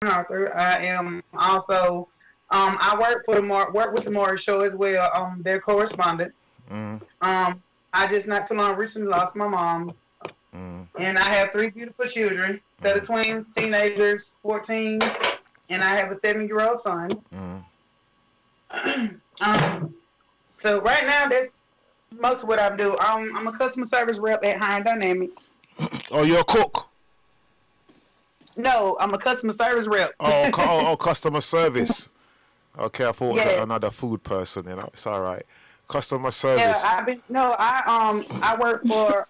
author. I am also I work with the Morris Show as well. Their correspondent. Mm, I just not too long recently lost my mom, mm, and I have three beautiful children, set of mm, twins, teenagers, 14, and I have a 7-year-old son. mm. um, so right now, that's most of what I do. I'm a customer service rep at High Dynamics. Oh, you're a cook. No, I'm a customer service rep. Customer service. Okay, I thought it was Yeah, another food person. You know, it's all right. Customer yeah. service. I've been no. I work for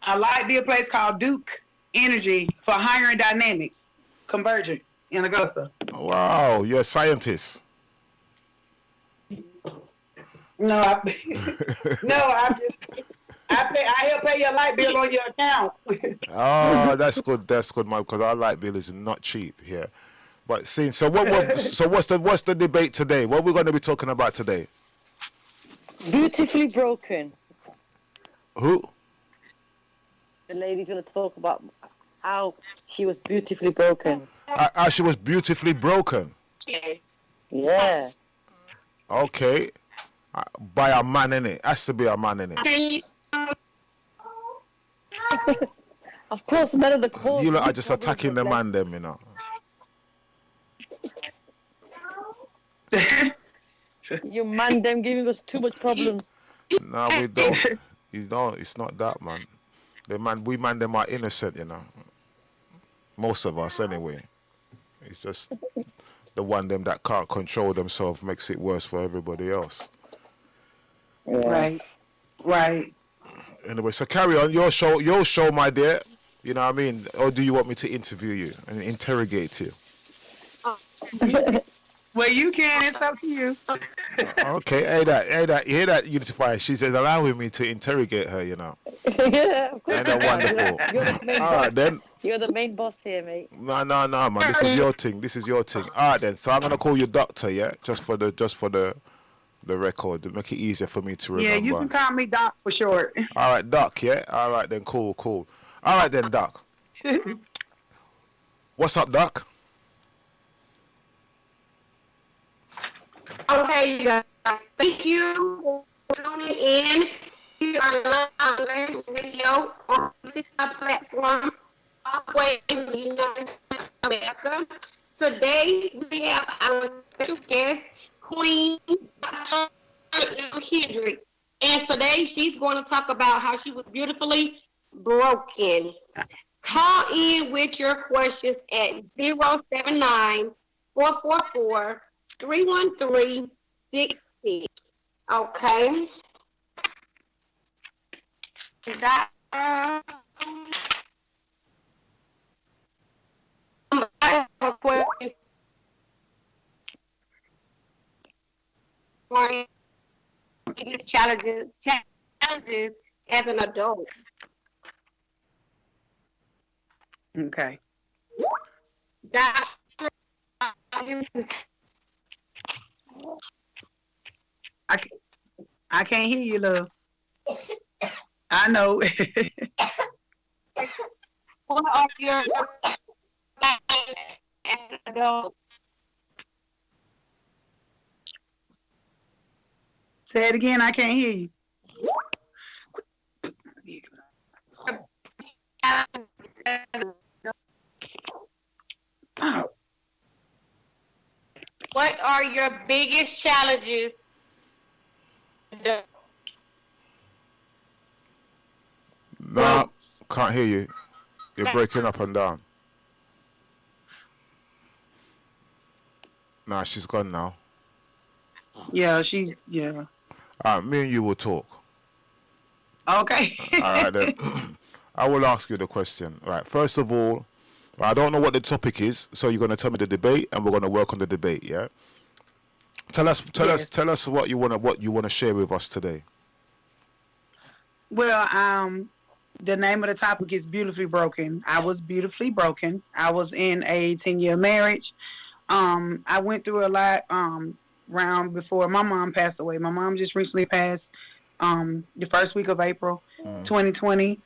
I like be a place called Duke Energy for hiring dynamics, Convergent in Augusta. Wow, you're a scientist. No, no, I help pay your light bill on your account. Oh, that's good. That's good, man. Because our light bill is not cheap here. But see, so what's the debate today? What we're going to be talking about today? Beautifully broken. Who? The lady's gonna talk about how she was beautifully broken. She was beautifully broken. Yeah. Okay, by a man in it. Has to be a man in it. Of course, men of the cause. You lot are just attacking the man, them, you know. You man them giving us too much problems. No, we don't. You don't. It's not that, man. We man them are innocent, you know. Most of us, anyway. It's just the one them that can't control themselves makes it worse for everybody else. Yeah. Right, right. Anyway, so carry on your show, my dear. You know what I mean? Or do you want me to interview you and interrogate you? Well, you can. It's up to you. Okay, you hear that, Unify? She says allowing me to interrogate her, you know. Yeah, of course. Ain't that wonderful? You're the main All boss. right, then. You're the main boss here, mate. No, man. This is your thing. All right, then. So I'm gonna call you Doctor, yeah, just for the record to make it easier for me to Yeah, you remember. can call me Doc for short. All right, Doc. Yeah. All right, then. Cool. All right, then, Doc. What's up, Doc? Okay, you guys. Thank you for tuning in to our live video on the platform all the way in the United States of America. Today we have our special guest, Queen Kendrick. And today she's going to talk about how she was beautifully broken. Call in with your questions at 079 444 31366. Okay. That I have a question for biggest challenges as an adult. Okay. That I can't hear you, love. I know. what are your as an adult? Say it again. I can't hear you. Oh, What are your biggest challenges? No, can't hear you. You're breaking up and down. Nah, she's gone now. yeah, All right, me and you will talk. Okay. All right, then. I will ask you the question. All right, first of all, I don't know what the topic is, so you're going to tell me the debate, and we're going to work on the debate. Yeah. Tell us what you want to share with us today. Well, the name of the topic is Beautifully Broken. I was beautifully broken. I was in a 10-year marriage. I went through a lot round before my mom passed away. My mom just recently passed the first week of April. 2020.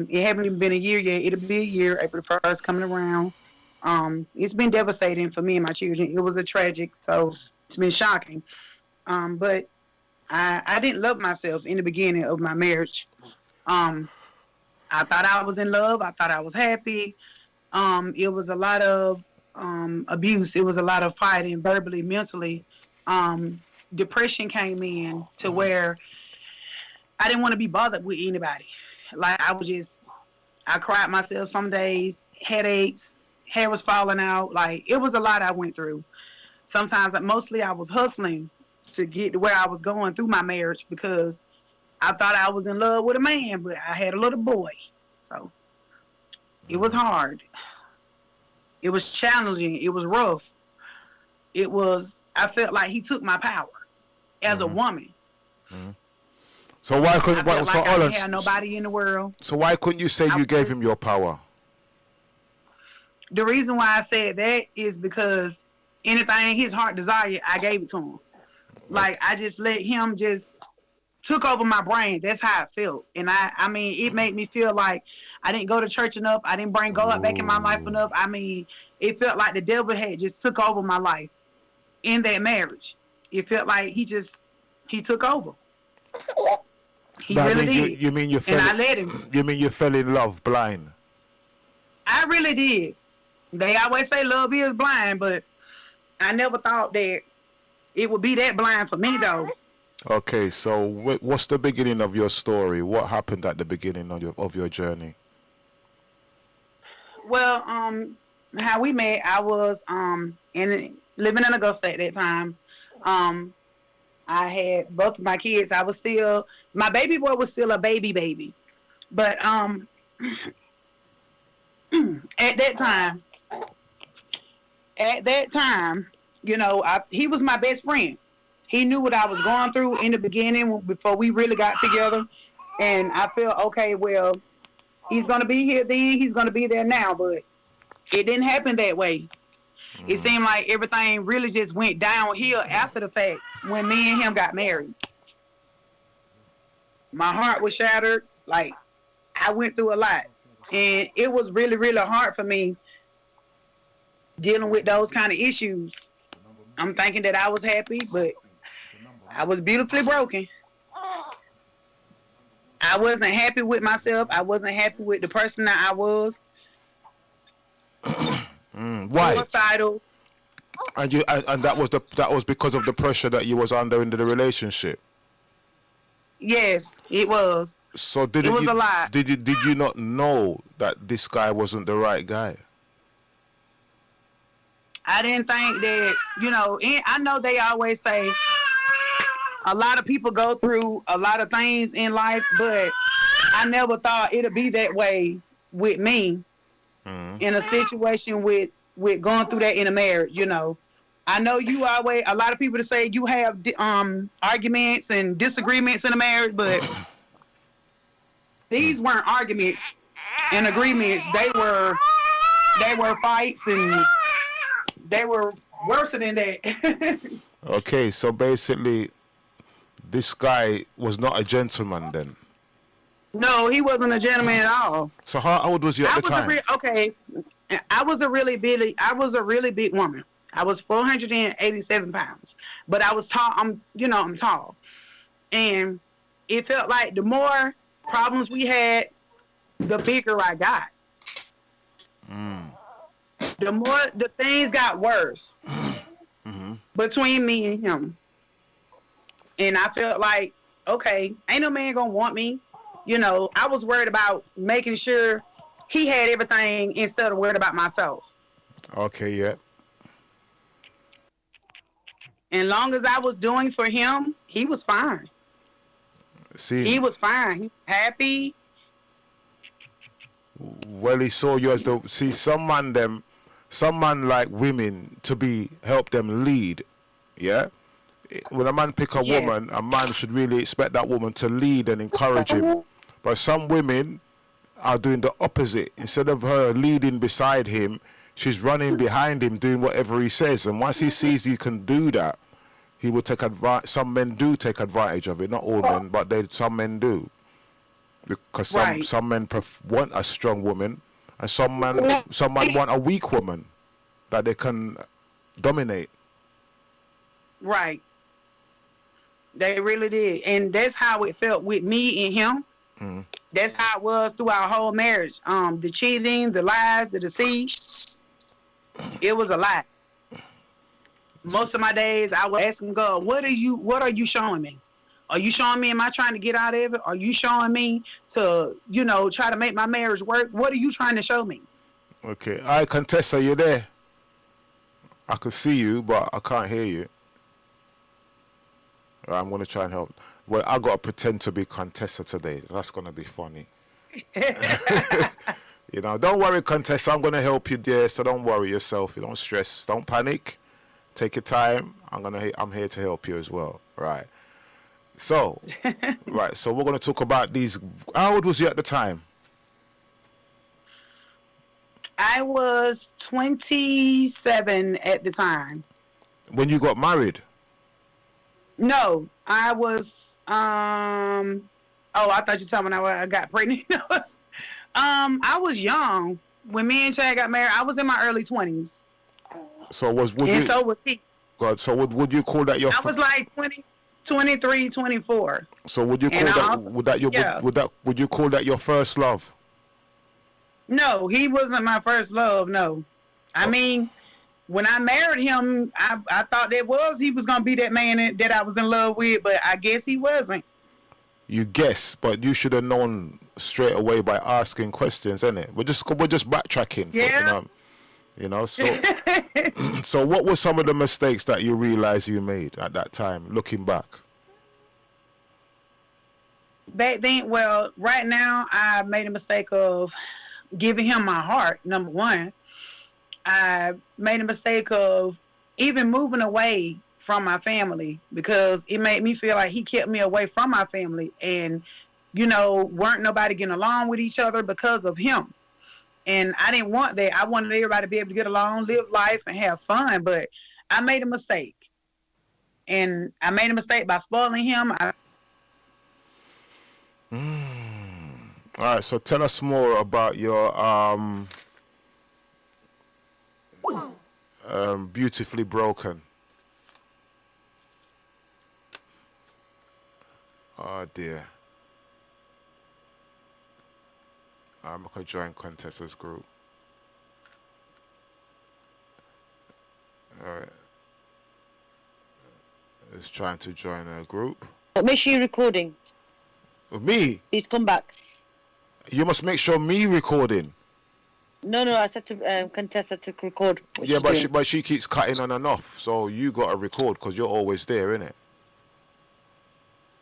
It haven't even been a year yet. It'll be a year. April 1st coming around. It's been devastating for me and my children. It was a tragic, so it's been shocking. But I didn't love myself in the beginning of my marriage. I thought I was in love. I thought I was happy. It was a lot of abuse. It was a lot of fighting, verbally, mentally. Depression came in to where I didn't want to be bothered with anybody. Like I cried myself some days, headaches, hair was falling out. Like it was a lot I went through. Sometimes, mostly I was hustling to get to where I was going through my marriage because I thought I was in love with a man, but I had a little boy. So it was hard. It was challenging. It was rough. I felt like he took my power as a woman. Mm-hmm. So why couldn't I felt like I didn't have nobody in the world. So why couldn't you say you gave him your power? The reason why I said that is because anything his heart desired, I gave it to him. Like I just let him just took over my brain. That's how it felt. And I mean, it made me feel like I didn't go to church enough. I didn't bring God back in my life enough. I mean, it felt like the devil had just took over my life in that marriage. It felt like he took over. He really did. You mean you fell? And I let him. You mean you fell in love blind? I really did. They always say love is blind, but I never thought that it would be that blind for me, though. Okay, so what's the beginning of your story? What happened at the beginning of your journey? Well, how we met, I was living in Augusta at that time. I had both of my kids. My baby boy was still a baby. But at that time, you know, he was my best friend. He knew what I was going through in the beginning before we really got together. And I felt, okay, well, he's going to be here then, he's going to be there now. But it didn't happen that way. It seemed like everything really just went downhill after the fact when me and him got married. My heart was shattered. Like, I went through a lot. And it was really, really hard for me dealing with those kind of issues. I'm thinking that I was happy, but I was beautifully broken. I wasn't happy with myself. I wasn't happy with the person that I was. Why? Suicidal. And that was because of the pressure that you was under in the relationship. Yes, it was. So it was a lot. Did you not know that this guy wasn't the right guy? I didn't think that, you know, I know they always say a lot of people go through a lot of things in life, but I never thought it'd be that way with me in a situation with going through that in a marriage, you know. I know a lot of people to say you have arguments and disagreements in a marriage, but these weren't arguments and agreements. They were fights, and they were worse than that. Okay, so basically, this guy was not a gentleman then. No, he wasn't a gentleman at all. So how old was you at the time? I was a really big woman. I was 487 pounds, but I was tall. I'm tall, and it felt like the more problems we had, the bigger I got. The more the things got worse between me and him, and I felt like, okay, ain't no man gonna want me. You know, I was worried about making sure he had everything instead of worried about myself. Okay, yeah. And long as I was doing for him, he was fine. He was fine. He was happy. Well, he saw you as some man like women to help them lead, yeah? When a man pick a woman, a man should really expect that woman to lead and encourage him. But some women are doing the opposite. Instead of her leading beside him, she's running behind him doing whatever he says. And once he sees he can do that, he will take advantage. Some men do take advantage of it. Not all men, but some men do. because Right. some men want a strong woman, and some man want a weak woman that they can dominate. Right. They really did. And that's how it felt with me and him. Mm. That's how it was through our whole marriage. The cheating, the lies, the deceit. It was a lot. Most of my days I was asking God, what are you showing me? Are you showing me, am I trying to get out of it? Are you showing me to, try to make my marriage work? What are you trying to show me? Okay. Hi, Quintessa, you there? I can see you, but I can't hear you. I'm going to try and help. Well, I got to pretend to be Quintessa today. That's going to be funny. Don't worry, Quintessa. I'm going to help you, dear. So don't worry yourself. You don't stress. Don't panic. Take your time. I'm here to help you as well. Right. So, So we're going to talk about these. How old was you at the time? I was 27 at the time. When you got married? No, I was, I thought you were talking when I got pregnant. I was young. When me and Chad got married, I was in my early 20s. So so was he. God, so would you call that your? I was like 20, 23, 24. So would you call that? Would you call that your first love? No, he wasn't my first love. No, I mean, when I married him, I thought he was gonna be that man that I was in love with, but I guess he wasn't. You guess, but you should have known straight away by asking questions, innit? We're just backtracking. Yeah. So so what were some of the mistakes that you realized you made at that time, looking back? Back then, well, right now I made a mistake of giving him my heart. Number one, I made a mistake of even moving away from my family because it made me feel like he kept me away from my family, and weren't nobody getting along with each other because of him. And I didn't want that. I wanted everybody to be able to get along, live life, and have fun. But I made a mistake, and I made a mistake by spoiling him. All right. So tell us more about your Beautifully Broken. Oh dear. I'm going to join Quintessa's group. Alright. It's trying to join a group. But make sure you're recording. Me? Please come back. You must make sure me recording. No, I said to Quintessa to record. Yeah, but she keeps cutting on and off. So you got to record because you're always there, innit?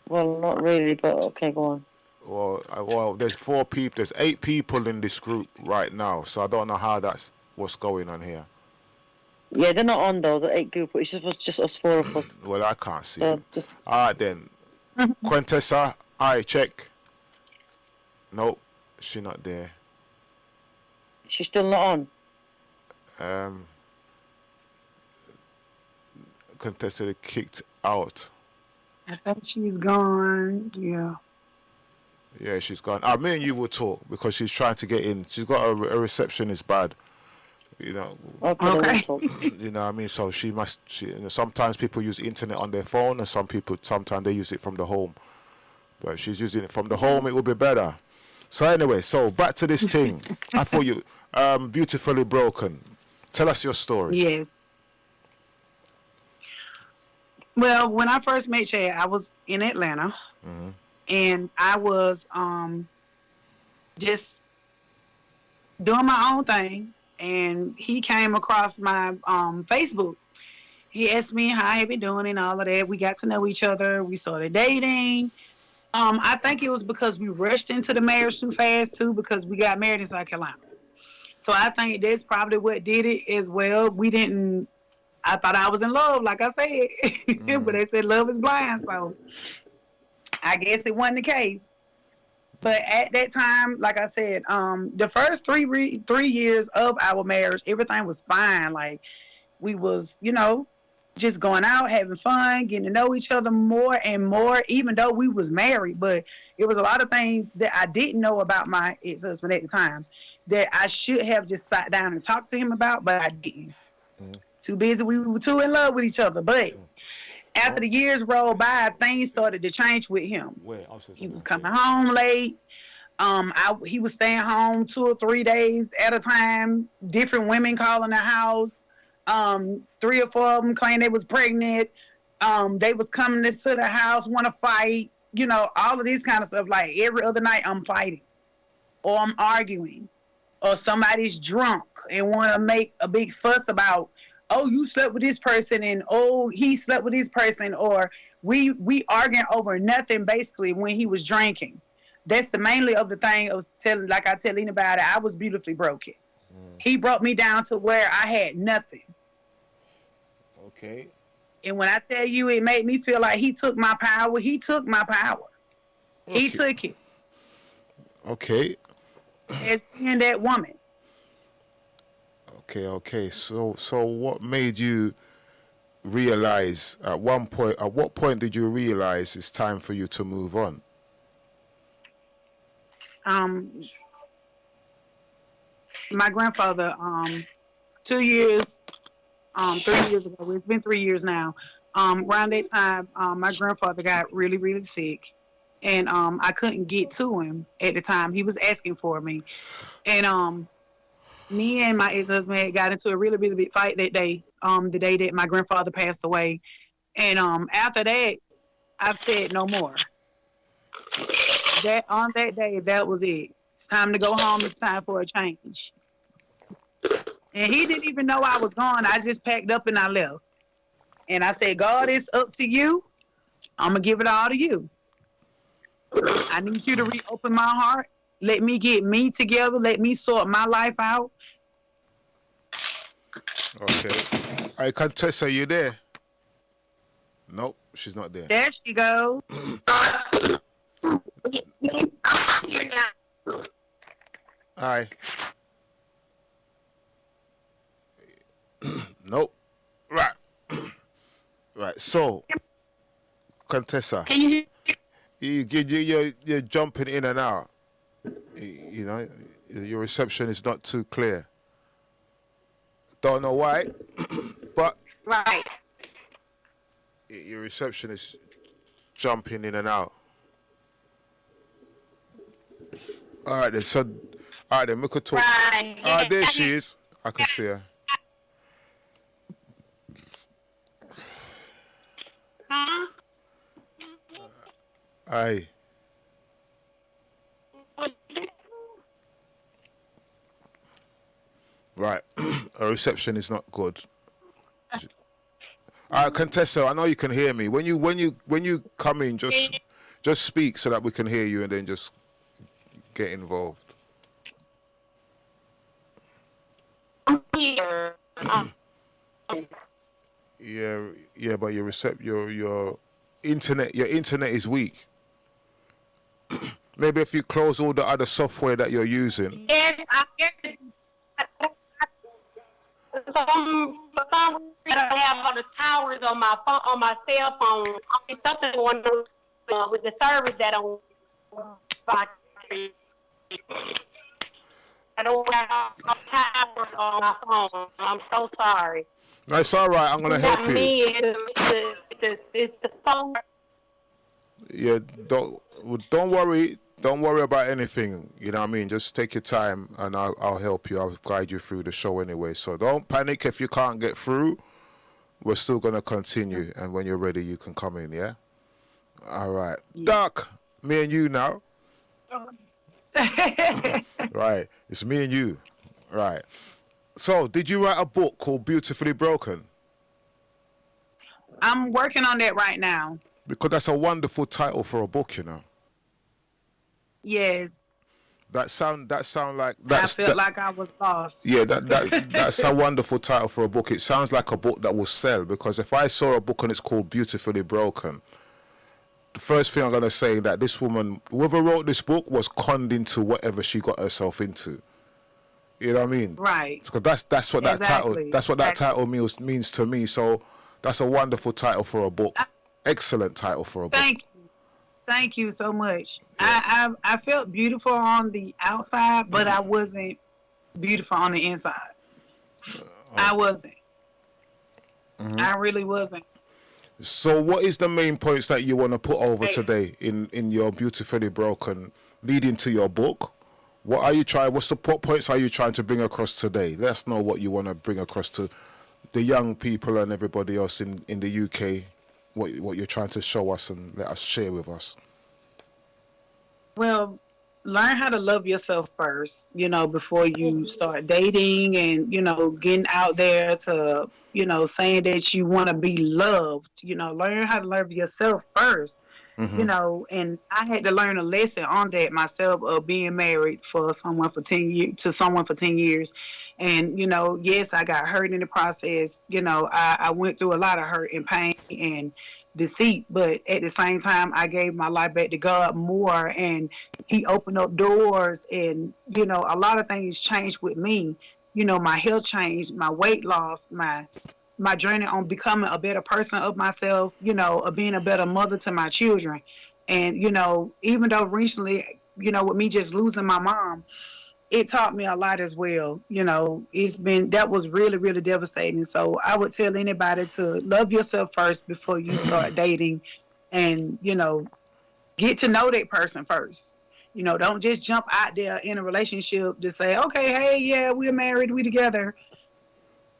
Well, not really, but okay, go on. Well, there's 4 people. There's 8 people in this group right now. So I don't know how that's what's going on here. Yeah, they're not on though. The 8 group. It's just us 4 of us. Well, I can't see it. All right then. Quintessa, check. Nope, she not there. She's still not on. Quintessa kicked out. I think she's gone. Yeah. Yeah, she's gone. Me and you will talk because she's trying to get in. She's got a reception is bad. Okay. What I mean? So she must. Sometimes people use internet on their phone, and sometimes they use it from the home. But if she's using it from the home, it will be better. So anyway, back to this thing. I thought you Beautifully Broken. Tell us your story. Yes. Well, when I first met Chad, I was in Atlanta, and I was just doing my own thing, and he came across my Facebook. He asked me how I had been doing and all of that. We got to know each other. We started dating. I think it was because we rushed into the marriage too fast, too, because we got married in South Carolina. So I think that's probably what did it as well. I thought I was in love, like I said, but they said love is blind, so I guess it wasn't the case. But at that time, like I said, the first 3 years of our marriage, everything was fine. Like we was, just going out, having fun, getting to know each other more and more, even though we was married. But it was a lot of things that I didn't know about my ex-husband at the time that I should have just sat down and talked to him about, but I didn't. Too busy. We were too in love with each other. But after the years rolled by, things started to change with him. He was coming home late. He was staying home 2 or 3 days at a time. Different women calling the house. 3 or 4 of them claimed they was pregnant. They was coming to the house, want to fight. You know, all of this kind of stuff. Like every other night, I'm fighting, or I'm arguing, or somebody's drunk and want to make a big fuss about, oh, you slept with this person, and oh, he slept with this person, or we arguing over nothing basically when he was drinking. That's the mainly of the thing I was telling, like I tell anybody, I was beautifully broken. He brought me down to where I had nothing. Okay. And when I tell you it made me feel like he took my power, he took my power. Okay. He took it. Okay. As being that woman. Okay. So what made you realize at what point did you realize it's time for you to move on? My grandfather, 2 years, 3 years ago, it's been 3 years now. Around that time, my grandfather got really, really sick, and I couldn't get to him at the time. He was asking for me, and me and my ex-husband had got into a really, really big fight that day, the day that my grandfather passed away. And after that, I've said no more. That on that day, that was it. It's time to go home. It's time for a change. And he didn't even know I was gone. I just packed up and I left. And I said, God, it's up to you. I'm going to give it all to you. I need you to reopen my heart. Let me get me together. Let me sort my life out. Okay. I Quintessa, are you there? Nope, she's not there. There she goes. Hi. Nope. Right. Right. So, Quintessa, Can you you're jumping in and out. You know, your reception is not too clear. Don't know why, but right? your reception is jumping in and out. All right then. So, all right then. We could talk. Right. Ah, there she is. I can see her. Huh? Aye. Right. Her reception is not good. All right, Quintessa, I know you can hear me. When you come in, just speak so that we can hear you, and then just get involved. I'm here. Yeah, but your internet is weak. Maybe if you close all the other software that you're using. Yes, I guess. Some I don't have all the towers on my phone, on my cell phone. It's something going on with the service that on. I don't have towers on my phone. I'm so sorry. No, it's all right. I'm gonna help you. It's the phone. Yeah, don't worry. Don't worry about anything. You know what I mean? Just take your time, and I'll help you. I'll guide you through the show anyway. So don't panic if you can't get through. We're still gonna continue, and when you're ready, you can come in. Yeah. All right, yeah. Doc. Me and you now. Right. It's me and you. Right. So, did you write a book called Beautifully Broken? I'm working on that right now. Because that's a wonderful title for a book, you know. Yes. That sound like I felt like I was lost. Yeah, that's a wonderful title for a book. It sounds like a book that will sell, because if I saw a book and it's called Beautifully Broken, the first thing I'm gonna say that this woman, whoever wrote this book, was conned into whatever she got herself into. You know what I mean? Right. Because that's what that exactly. title that title means to me. So That's a wonderful title for a book. Excellent title for a book. Thank you so much. I felt beautiful on the outside, but I wasn't beautiful on the inside. I wasn't. I really wasn't. So what is the main points that you want to put over today in your Beautifully Broken leading to your book? What's the points are you trying to bring across today? Let us know what you want to bring across to the young people and everybody else in the UK, what you're trying to show us and let us share with us. Well, learn how to love yourself first, before you start dating and, getting out there to, saying that you want to be loved. Learn how to love yourself first. And I had to learn a lesson on that myself of being married for someone for 10 years. And, yes, I got hurt in the process. I went through a lot of hurt and pain and deceit, but at the same time, I gave my life back to God more, and he opened up doors, and, a lot of things changed with me. My health changed, my weight loss, my journey on becoming a better person of myself, of being a better mother to my children. And, even though recently, with me just losing my mom, it taught me a lot as well. That was really, really devastating. So I would tell anybody to love yourself first before you start dating, and, get to know that person first. Don't just jump out there in a relationship to say, okay, hey, yeah, we're married, we together.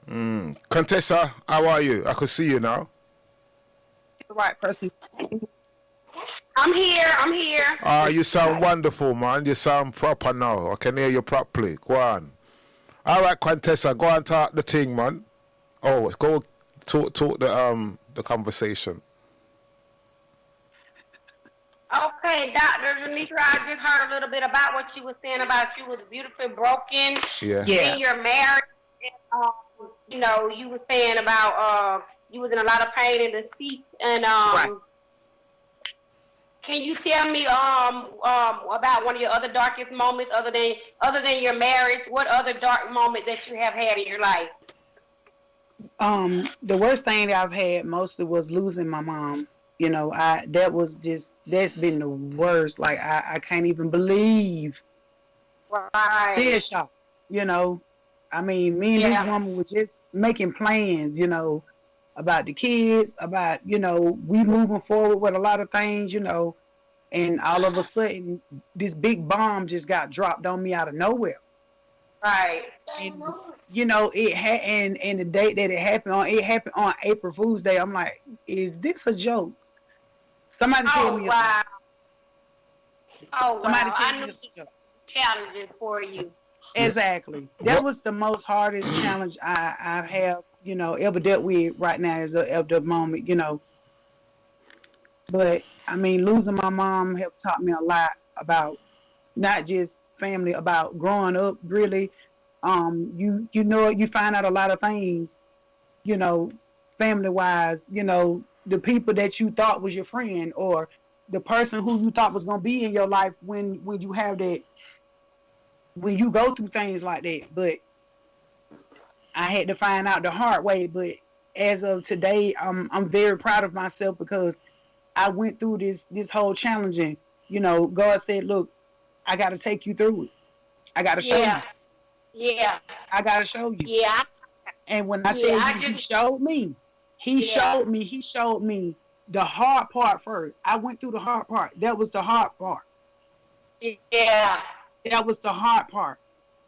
Quintessa, how are you? I can see you now. The right person. I'm here. You sound wonderful, man. You sound proper now. I can hear you properly. Go on. All right, Quintessa, go and talk the thing, man. Oh, go talk the conversation. Okay, Dr. Denetra, I just heard a little bit about what you were saying about you was beautifully broken. Yeah. Then you're married. And, you were saying about you was in a lot of pain in the seat, and right. Can you tell me about one of your other darkest moments other than your marriage? What other dark moment that you have had in your life? The worst thing that I've had mostly was losing my mom. That's been the worst. Like I can't even believe. Right. Still shocked. I mean, me and this woman were just making plans, about the kids, about, we moving forward with a lot of things, and all of a sudden this big bomb just got dropped on me out of nowhere. Right. And, it had, and the date that it happened on April Fool's Day. I'm like, is this a joke? Somebody tell me. Wow. Somebody tell I me knew it's a joke. Challenges for you. Exactly. That was the most hardest challenge I have, ever dealt with right now as of the moment, But I mean, losing my mom have taught me a lot about not just family, about growing up. Really, you find out a lot of things, family wise. The people that you thought was your friend, or the person who you thought was gonna be in your life when you have that. When you go through things like that. But I had to find out the hard way. But as of today, I'm very proud of myself because I went through this whole challenge, and God said, look, I got to take you through it. I got to show you. Yeah. I got to show you. Yeah. And when I tell you, he showed me. He showed me the hard part first. I went through the hard part. That was the hard part. Yeah. That was the hard part.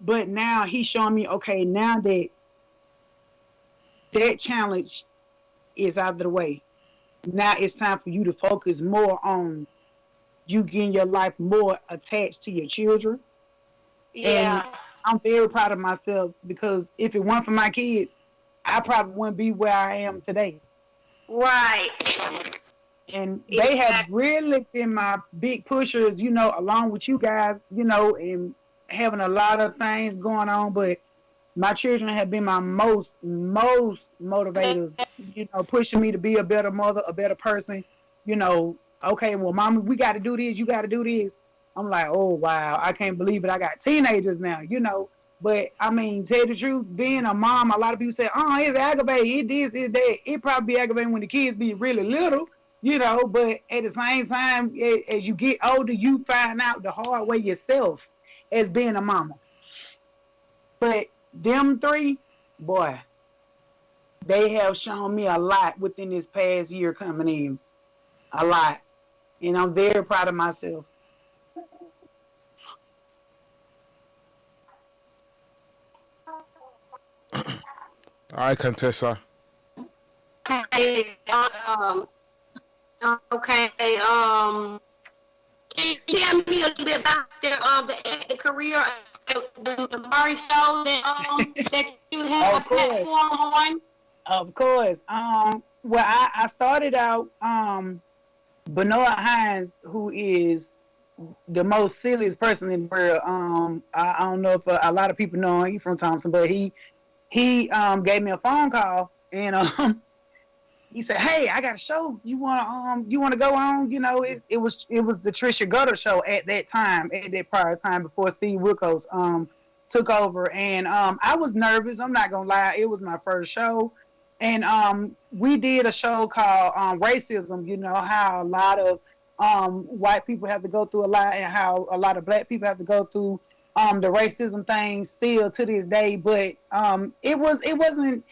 But now he's showing me, okay, now that challenge is out of the way. Now it's time for you to focus more on you getting your life more attached to your children. Yeah. And I'm very proud of myself because if it weren't for my kids, I probably wouldn't be where I am today. Right. And they have really been my big pushers, along with you guys, and having a lot of things going on. But my children have been my most motivators, pushing me to be a better mother, a better person. Okay, well, mama, we got to do this. You got to do this. I'm like, oh, wow, I can't believe it. I got teenagers now, But I mean, tell you the truth, being a mom, a lot of people say, "Oh, it's aggravating. It this, it that." It probably be aggravating when the kids be really little, you know. But at the same time, as you get older, you find out the hard way yourself as being a mama. But them three, boy, they have shown me a lot within this past year coming in, a lot, and I'm very proud of myself. All right, Contessa. Okay. Okay. Can you tell me a little bit about the acting career, the Murray show that you have a Of course. platform on? Of course. Well, I started out Benoit Hines, who is the most silliest person in the world. I don't know if a lot of people know him. He's from Thompson, but he gave me a phone call and he said, "Hey, I got a show. You wanna go on? You know, it was the Trisha Gutter show at that time, at that prior time before Steve Wilkos took over, and I was nervous. I'm not gonna lie. It was my first show, and we did a show called Racism. You know how a lot of white people have to go through a lot, and how a lot of black people have to go through the racism thing still to this day. But it wasn't.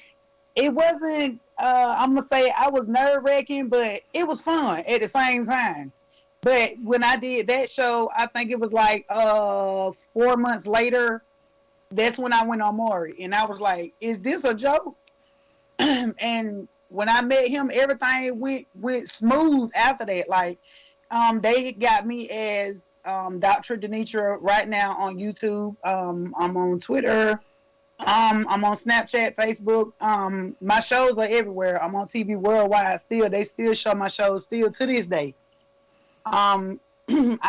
I'm gonna say I was nerve wracking, but it was fun at the same time. But when I did that show, I think it was like 4 months later. That's when I went on Maury, and I was like, "Is this a joke?" And when I met him, everything went smooth after that. Like, they got me as Dr. Denetra right now on YouTube. I'm on Twitter. I'm on Snapchat, Facebook. My shows are everywhere. I'm on TV worldwide. Still, they still show my shows still to this day. I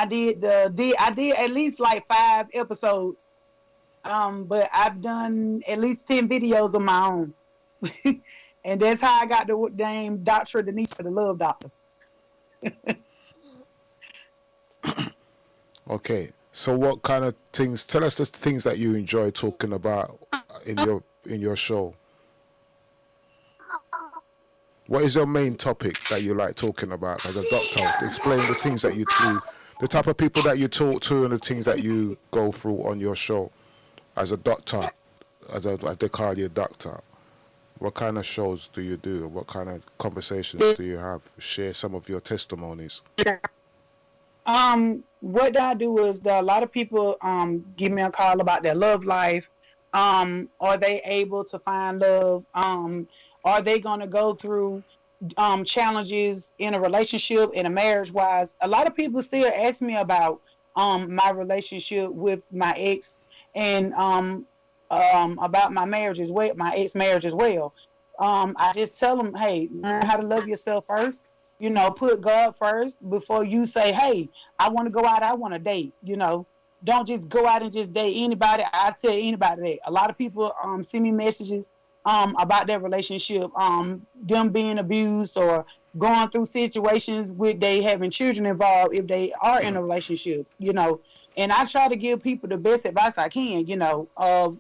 did at least like 5 episodes. But I've done at least 10 videos of my own. And that's how I got the name Dr. Denise for the Love Doctor. Okay. So what kind of things? Tell us the things that you enjoy talking about in your show. What is your main topic that you like talking about as a doctor? Explain the things that you do, the type of people that you talk to, and the things that you go through on your show as a doctor, as they call you a doctor. What kind of shows do you do? What kind of conversations do you have? Share some of your testimonies. What I do is a lot of people give me a call about their love life. Are they able to find love? Are they gonna go through challenges in a relationship, in a marriage wise? A lot of people still ask me about my relationship with my ex and about my marriage as well, my ex marriage as well. I just tell them, hey, learn how to love yourself first. You know, put God first before you say, hey, I want to go out, I want to date. You know, don't just go out and just date anybody. I tell anybody that. A lot of people send me messages about their relationship, them being abused or going through situations with they having children involved if they are in a relationship, you know. And I try to give people the best advice I can, you know, of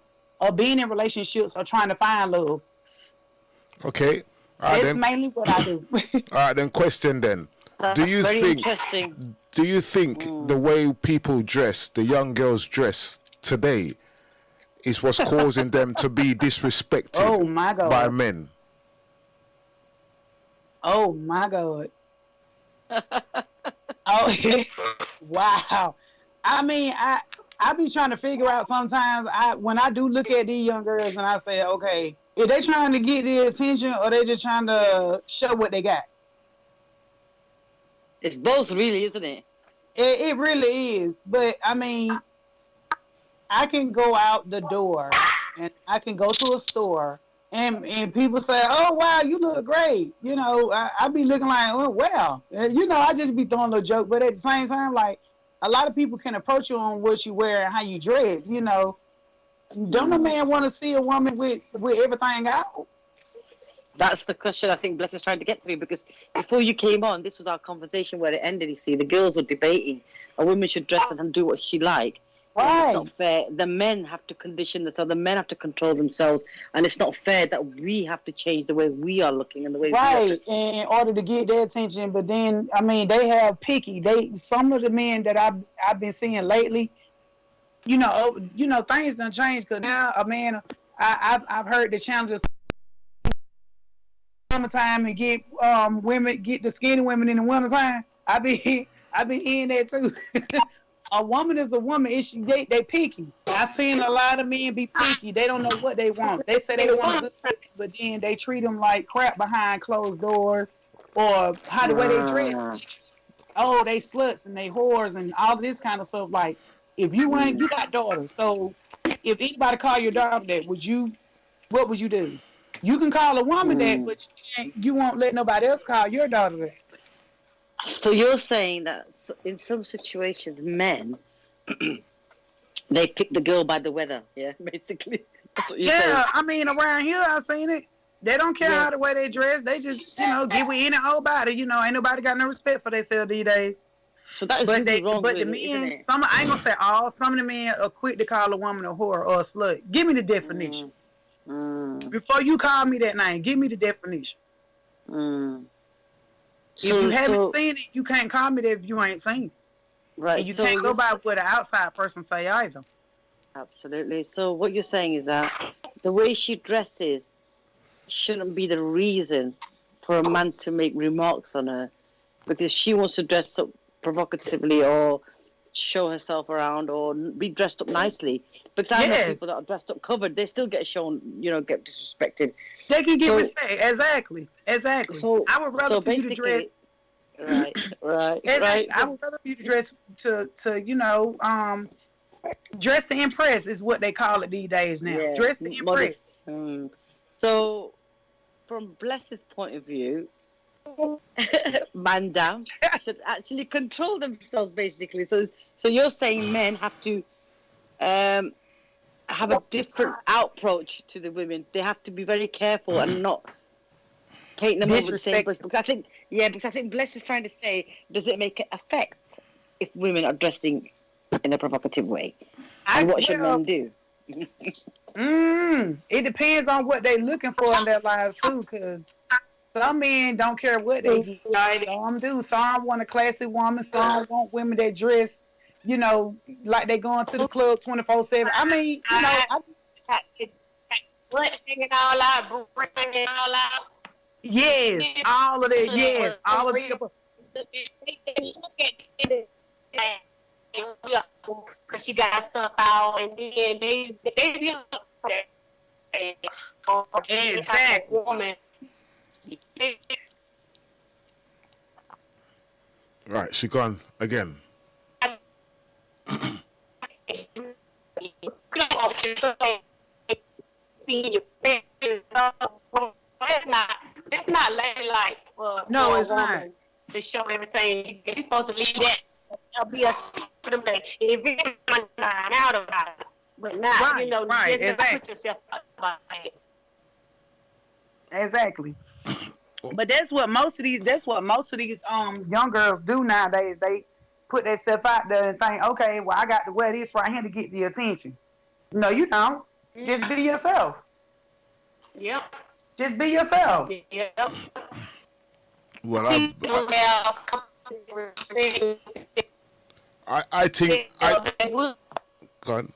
being in relationships or trying to find love. Okay. That's mainly what I do. All right, then. Question then. Do you very think? interesting. Do you think the way people dress, the young girls dress today, is what's causing them to be disrespected Oh my God. by men? Oh my God. Oh wow. I mean, I be trying to figure out sometimes when I do look at these young girls and I say, okay, if they trying to get the attention or they just trying to show what they got. It's both, really, isn't it? It really is. But I mean, I can go out the door and I can go to a store and people say, oh wow, you look great. You know, I be looking like, oh wow. You know, I just be throwing a little joke, but at the same time, like a lot of people can approach you on what you wear and how you dress, you know. Don't a man want to see a woman with everything out? That's the question I think Bless is trying to get through, because before you came on, this was our conversation where it ended, you see. The girls were debating a woman should dress and do what she like. And it's Right. not fair. The men have to condition themselves. The men have to control themselves, and it's not fair that we have to change the way we are looking and the way we are Right, dressing. in order to get their attention, but then I mean they have picky. Some of the men that I've been seeing lately, things done changed because now a man, I've heard the challenges summertime and get women get the skinny women in the wintertime. I been hearing that too. A woman is a woman. They picky. I've seen a lot of men be picky. They don't know what they want. They say they want a good man, but then they treat them like crap behind closed doors, or how the way they dress. Ah, Oh, they sluts and they whores and all this kind of stuff. Like, if you got daughters, so if anybody call your daughter that, what would you do? You can call a woman that, but you won't let nobody else call your daughter that. so you're saying that in some situations, men they pick the girl by the weather, yeah, basically. That's what you're saying. Yeah, I mean, around here, I've seen it. They don't care how the way they dress. They just, get with any old body. Ain't nobody got no respect for themselves these days. So that is really wrong, But the really, isn't men, it? I ain't gonna say all. Some of the men are quick to call a woman a whore or a slut. Give me the definition before you call me that name. Give me the definition. If you haven't seen it, you can't call me that if you ain't seen it. Right. And you can't go by what an outside person say either. Absolutely. So what you're saying is that the way she dresses shouldn't be the reason for a man to make remarks on her, because she wants to dress up provocatively or show herself around or be dressed up nicely. Because I know people that are dressed up covered, they still get shown, get disrespected. They can get respect. Exactly. So I would rather for you to dress. Right. I would rather for you to dress to dress to impress is what they call it these days now. Yeah, Dress to impress. So, from Bless's point of view, man down should actually control themselves, basically. So you're saying men have to have a different approach to the women. They have to be very careful and not paint them over the same brush. Because I think Bless is trying to say, does it make an effect if women are dressing in a provocative way? And what should men do? It depends on what they're looking for in their lives too, because some men don't care what they get. Some do. Some want a classy woman. Some want women that dress, like they going to the club 24/7. I mean, What hanging all out, bringing all out. Yes, all of that. Yes, all of it. Look at it. Because she got stuff out, and then they Exactly. woman. Right, she gone again. It's not ladylike for No, a it's not. woman to show everything. You're supposed to leave that. There'll be a for them that if you find out about it, but not Right, right, just exactly. put yourself out it. Exactly. But that's what most of these young girls do nowadays. They put themselves out there and think, okay, well, I got to wear this right here to get the attention. No, you don't. Just be yourself. Yep. Just be yourself. Yep. Well, I I think go on.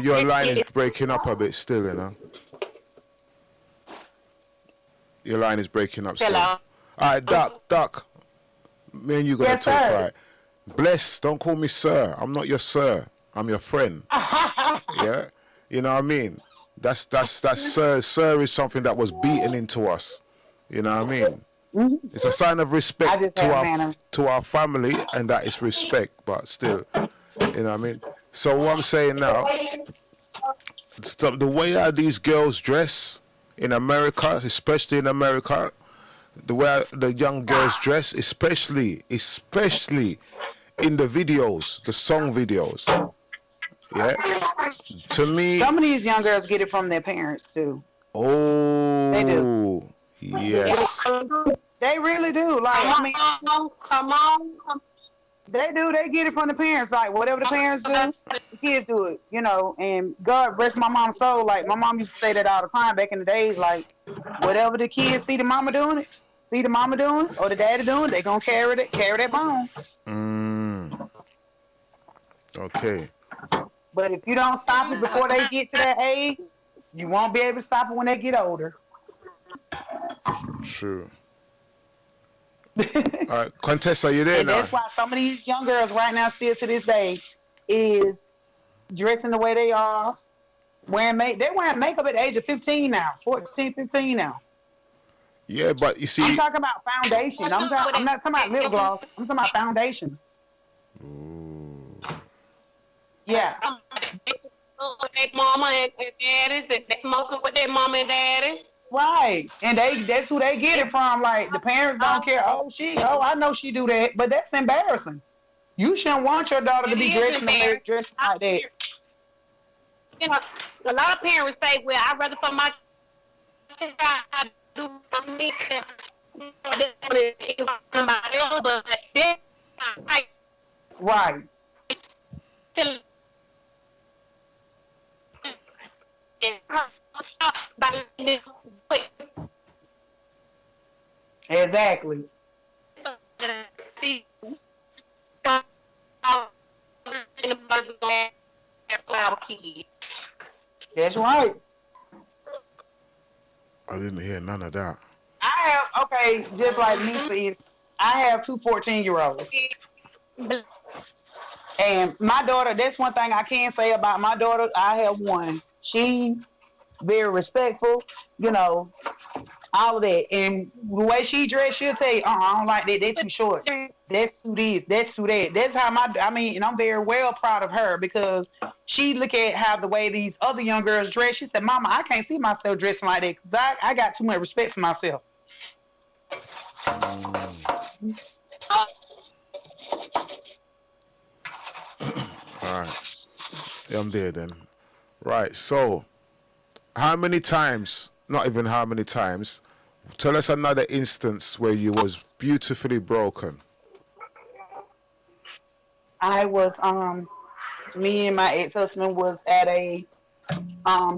Your line is breaking up a bit still, Your line is breaking up still. Hello. All right, Doc. Me and you gotta Yes, talk, sir. right? Bless, don't call me sir. I'm not your sir. I'm your friend. Yeah? You know what I mean? That's sir. Sir is something that was beaten into us. You know what I mean? It's a sign of respect to our family, and that is respect, but still, you know what I mean? So what I'm saying now, the way how these girls dress in America, especially in America, the way the young girls dress, especially in the videos, the song videos. Yeah. To me, Some of these young girls get it from their parents too. oh, They do. Yes. They really do. Like, I mean, come on. They do. They get it from the parents. Like whatever the parents do, the kids do it. You know. And God rest my mom's soul. Like my mom used to say that all the time back in the days. Like whatever the kids see the mama doing it, see the mama doing it, or the daddy doing it, they gonna carry that bone. Mm. Okay. But if you don't stop it before they get to that age, you won't be able to stop it when they get older. True. All right, Quintessa, you there And now? that's why some of these young girls right now, still to this day, is dressing the way they are, they're wearing makeup at the age of 15 now, 14, 15 now. Yeah, but you I'm see, talking about foundation. I'm not talking about lip gloss. I'm talking about foundation. Yeah. Their mama and daddy, they smoking with their mama and daddy. Right. And that's who they get it from. Like the parents don't care. I know she do that, but that's embarrassing. You shouldn't want your daughter to be dressed like that. You know, a lot of parents say, "Well, I'd rather for my child do something than somebody else." But then, Right. Exactly. That's right. I didn't hear none of that. Just like me, for instance, I have two 14-year-olds. And my daughter, that's one thing I can say about my daughter. I have one. She very respectful, you know, all of that. And the way she dressed, she'll tell you, I don't like that. They're too short. That's too this. That's too that. That's how and I'm very well proud of her because she look at how the way these other young girls dress. She said, Mama, I can't see myself dressing like that because I got too much respect for myself. All right. Yeah, I'm there then. Right. So, how many times? Not even how many times. Tell us another instance where you was beautifully broken. I was me and my ex-husband was at a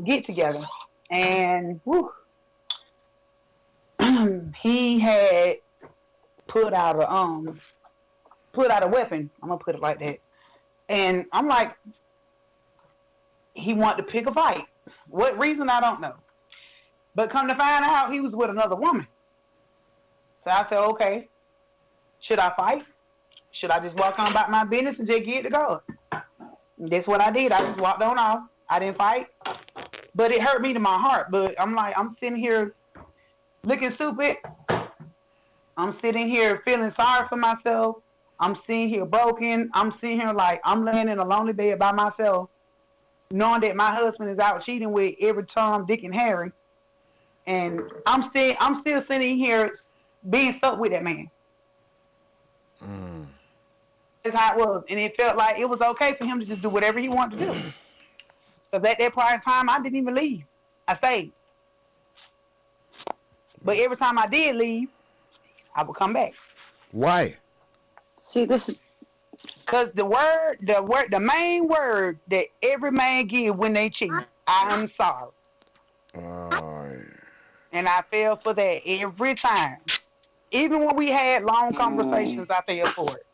get together and he had put out a weapon. I'm gonna put it like that. And I'm like, he wanted to pick a fight. What reason I don't know. But come to find out, he was with another woman. So I said, okay, should I fight? Should I just walk on about my business and just get to go? That's what I did. I just walked on off. I didn't fight. But it hurt me to my heart. But I'm like, I'm sitting here looking stupid. I'm sitting here feeling sorry for myself. I'm sitting here broken. I'm sitting here like I'm laying in a lonely bed by myself, knowing that my husband is out cheating with every Tom, Dick, and Harry. And I'm still sitting here being stuck with that man. That's how it was. And it felt like it was okay for him to just do whatever he wanted to do. Because at that point in time, I didn't even leave. I stayed. But every time I did leave, I would come back. Why? See, this is Because the main word that every man give when they cheat, I'm sorry. And I fell for that every time. Even when we had long conversations, I fell for it.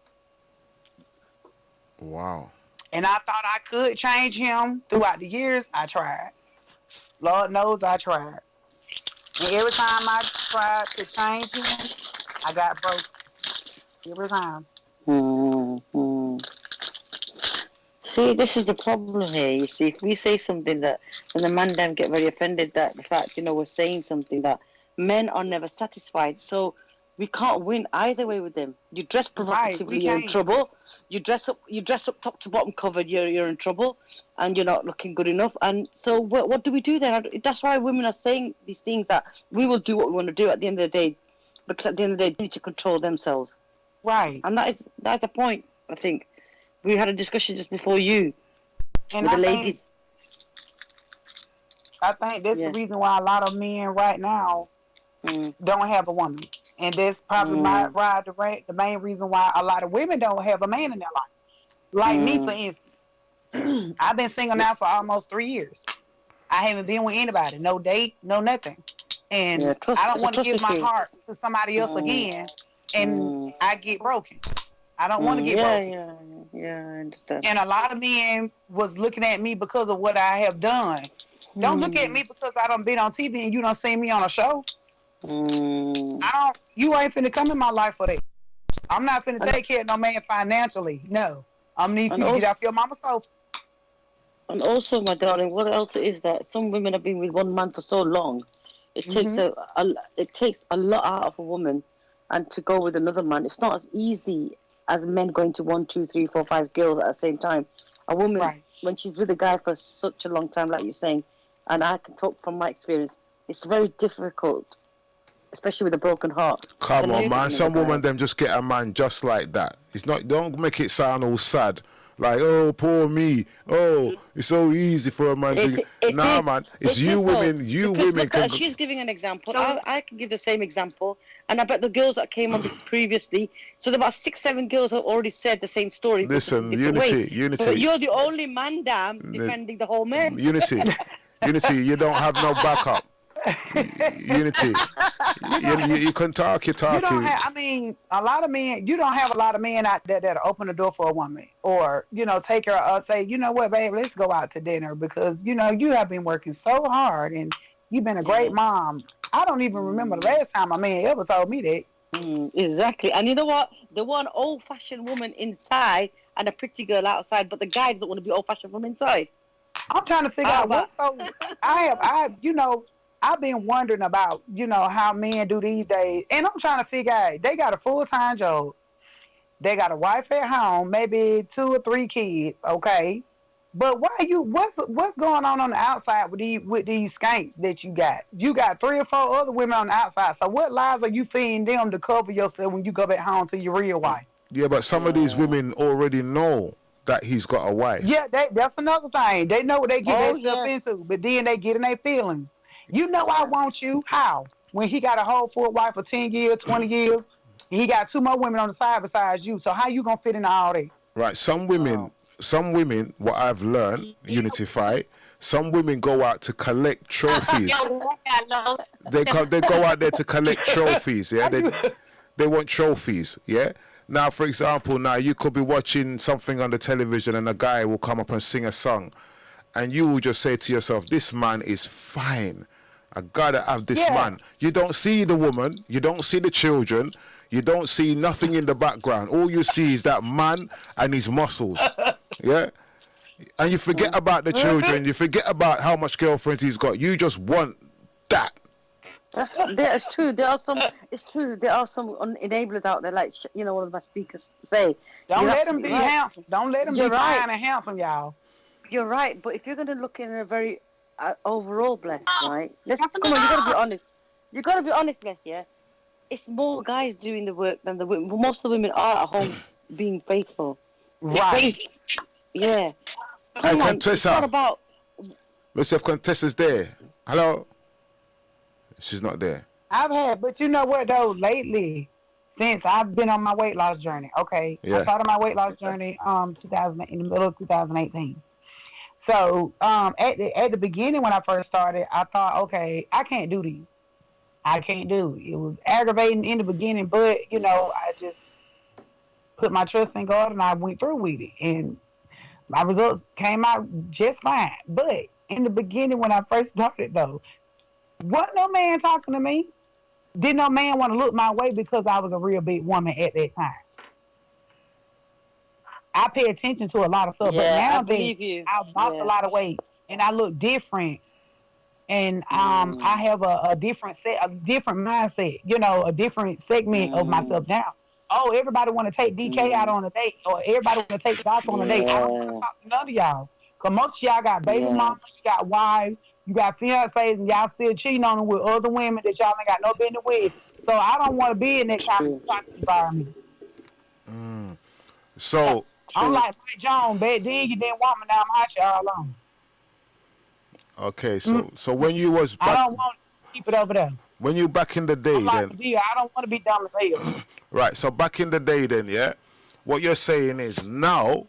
Wow. And I thought I could change him throughout the years. I tried. Lord knows I tried. And every time I tried to change him, I got broke. Every time. See, this is the problem here. You see, if we say something that, and the man them get very offended that the fact, we're saying something that men are never satisfied. So we can't win either way with them. You dress provocatively, you're in trouble. You dress up top to bottom covered, you're in trouble, and you're not looking good enough. And so what do we do then? That's why women are saying these things that we will do what we want to do at the end of the day, because at the end of the day, they need to control themselves. Right. And that's the point, I think. We had a discussion just before you and with the ladies. I think that's the reason why a lot of men right now don't have a woman. And that's probably the main reason why a lot of women don't have a man in their life. Like me, for instance, I've been single now for almost 3 years. I haven't been with anybody, no date, no nothing. And I don't want to give my heart to somebody else again, and I get broken. I don't want to get broken. Yeah, I understand. And a lot of men was looking at me because of what I have done. Don't look at me because I done been on TV and you don't see me on a show. You ain't finna come in my life for that. I'm not finna take care of no man financially. No. I'm need you to get off your mama's sofa. And also, my darling, what else is that some women have been with one man for so long. It takes a lot out of a woman, and to go with another man, it's not as easy as men going to 1, 2, 3, 4, 5 girls at the same time. A woman, when she's with a guy for such a long time, like you're saying, and I can talk from my experience, it's very difficult, especially with a broken heart. Come on, man. Some women them just get a man just like that. It's not. Don't make it sound all sad. Like, oh, poor me. Oh, it's so easy for a man to. Nah, man. It's you women. You women. She's giving an example. I can give the same example, and I bet the girls that came on previously. So there about 6, 7 girls have already said the same story. Listen, unity. But you're the only man, damn, defending the whole men. Unity. You don't have no backup. Unity. You can talk. You talk. You don't have, a lot of men. You don't have a lot of men out there that open the door for a woman, or take her. Say, you know what, babe, let's go out to dinner because you have been working so hard and you've been a great mom. I don't even remember the last time a man ever told me that. Exactly, and you know what? The one old-fashioned woman inside and a pretty girl outside, but the guy doesn't want to be old-fashioned from inside. I'm trying to figure out what. I've been wondering about, how men do these days. And I'm trying to figure out, they got a full-time job. They got a wife at home, maybe 2 or 3 kids, okay? But what's going on the outside with these skanks that you got? You got 3 or 4 other women on the outside. So what lies are you feeding them to cover yourself when you go back home to your real wife? Yeah, but some of these women already know that he's got a wife. Yeah, that's another thing. They know what they get themselves into, but then they get in their feelings. I want you. How? When he got a whole full wife for 10 years, 20 years, and he got 2 more women on the side besides you. So how you gonna fit into all that? Right. Some women, what I've learned, Unify, some women go out to collect trophies. They go out there to collect trophies. Yeah. They want trophies. Yeah. Now, for example, you could be watching something on the television and a guy will come up and sing a song, and you will just say to yourself, "This man is fine. I gotta have this man." You don't see the woman, you don't see the children, you don't see nothing in the background. All you see is that man and his muscles. Yeah? And you forget about the children, you forget about how much girlfriends he's got. You just want that. It's true. There are some enablers out there, like one of my speakers say. Don't let them be handsome. Don't let them be fine and handsome, y'all. You're right, but if you're going to look in a very overall, Bless, right? Come on, you got to be honest. You got to be honest, Bless, yeah? It's more guys doing the work than the women. Most of the women are at home being faithful. Right. Yeah. Hey, Quintessa. Let's see if Quintessa's there. Hello? She's not there. But you know what, though? Lately, since I've been on my weight loss journey, okay? Yeah. I started my weight loss journey in the middle of 2018. So at the beginning when I first started, I thought, okay, I can't do these. I can't do it. It was aggravating in the beginning, but, I just put my trust in God and I went through with it. And my results came out just fine. But in the beginning when I first started, though, wasn't no man talking to me. Didn't no man want to look my way because I was a real big woman at that time. I pay attention to a lot of stuff, but now I've lost a lot of weight and I look different, and I have a different mindset, a different segment of myself now. Oh, everybody want to take DK out on a date, or everybody want to take Doc on a date. I don't want to talk to none of y'all, because most of y'all got baby mamas, you got wives, you got fiancés, and y'all still cheating on them with other women that y'all ain't got no business with. So I don't want to be in that kind of environment. So I'm like Mike Jones. Back then you didn't want me. Now I'm hot y'all on. Okay, so when you was back, I don't want to keep it over there. When you back in the day, I'm like, then yeah, I don't want to be dumb as hell. right. So back in the day, then yeah, what you're saying is now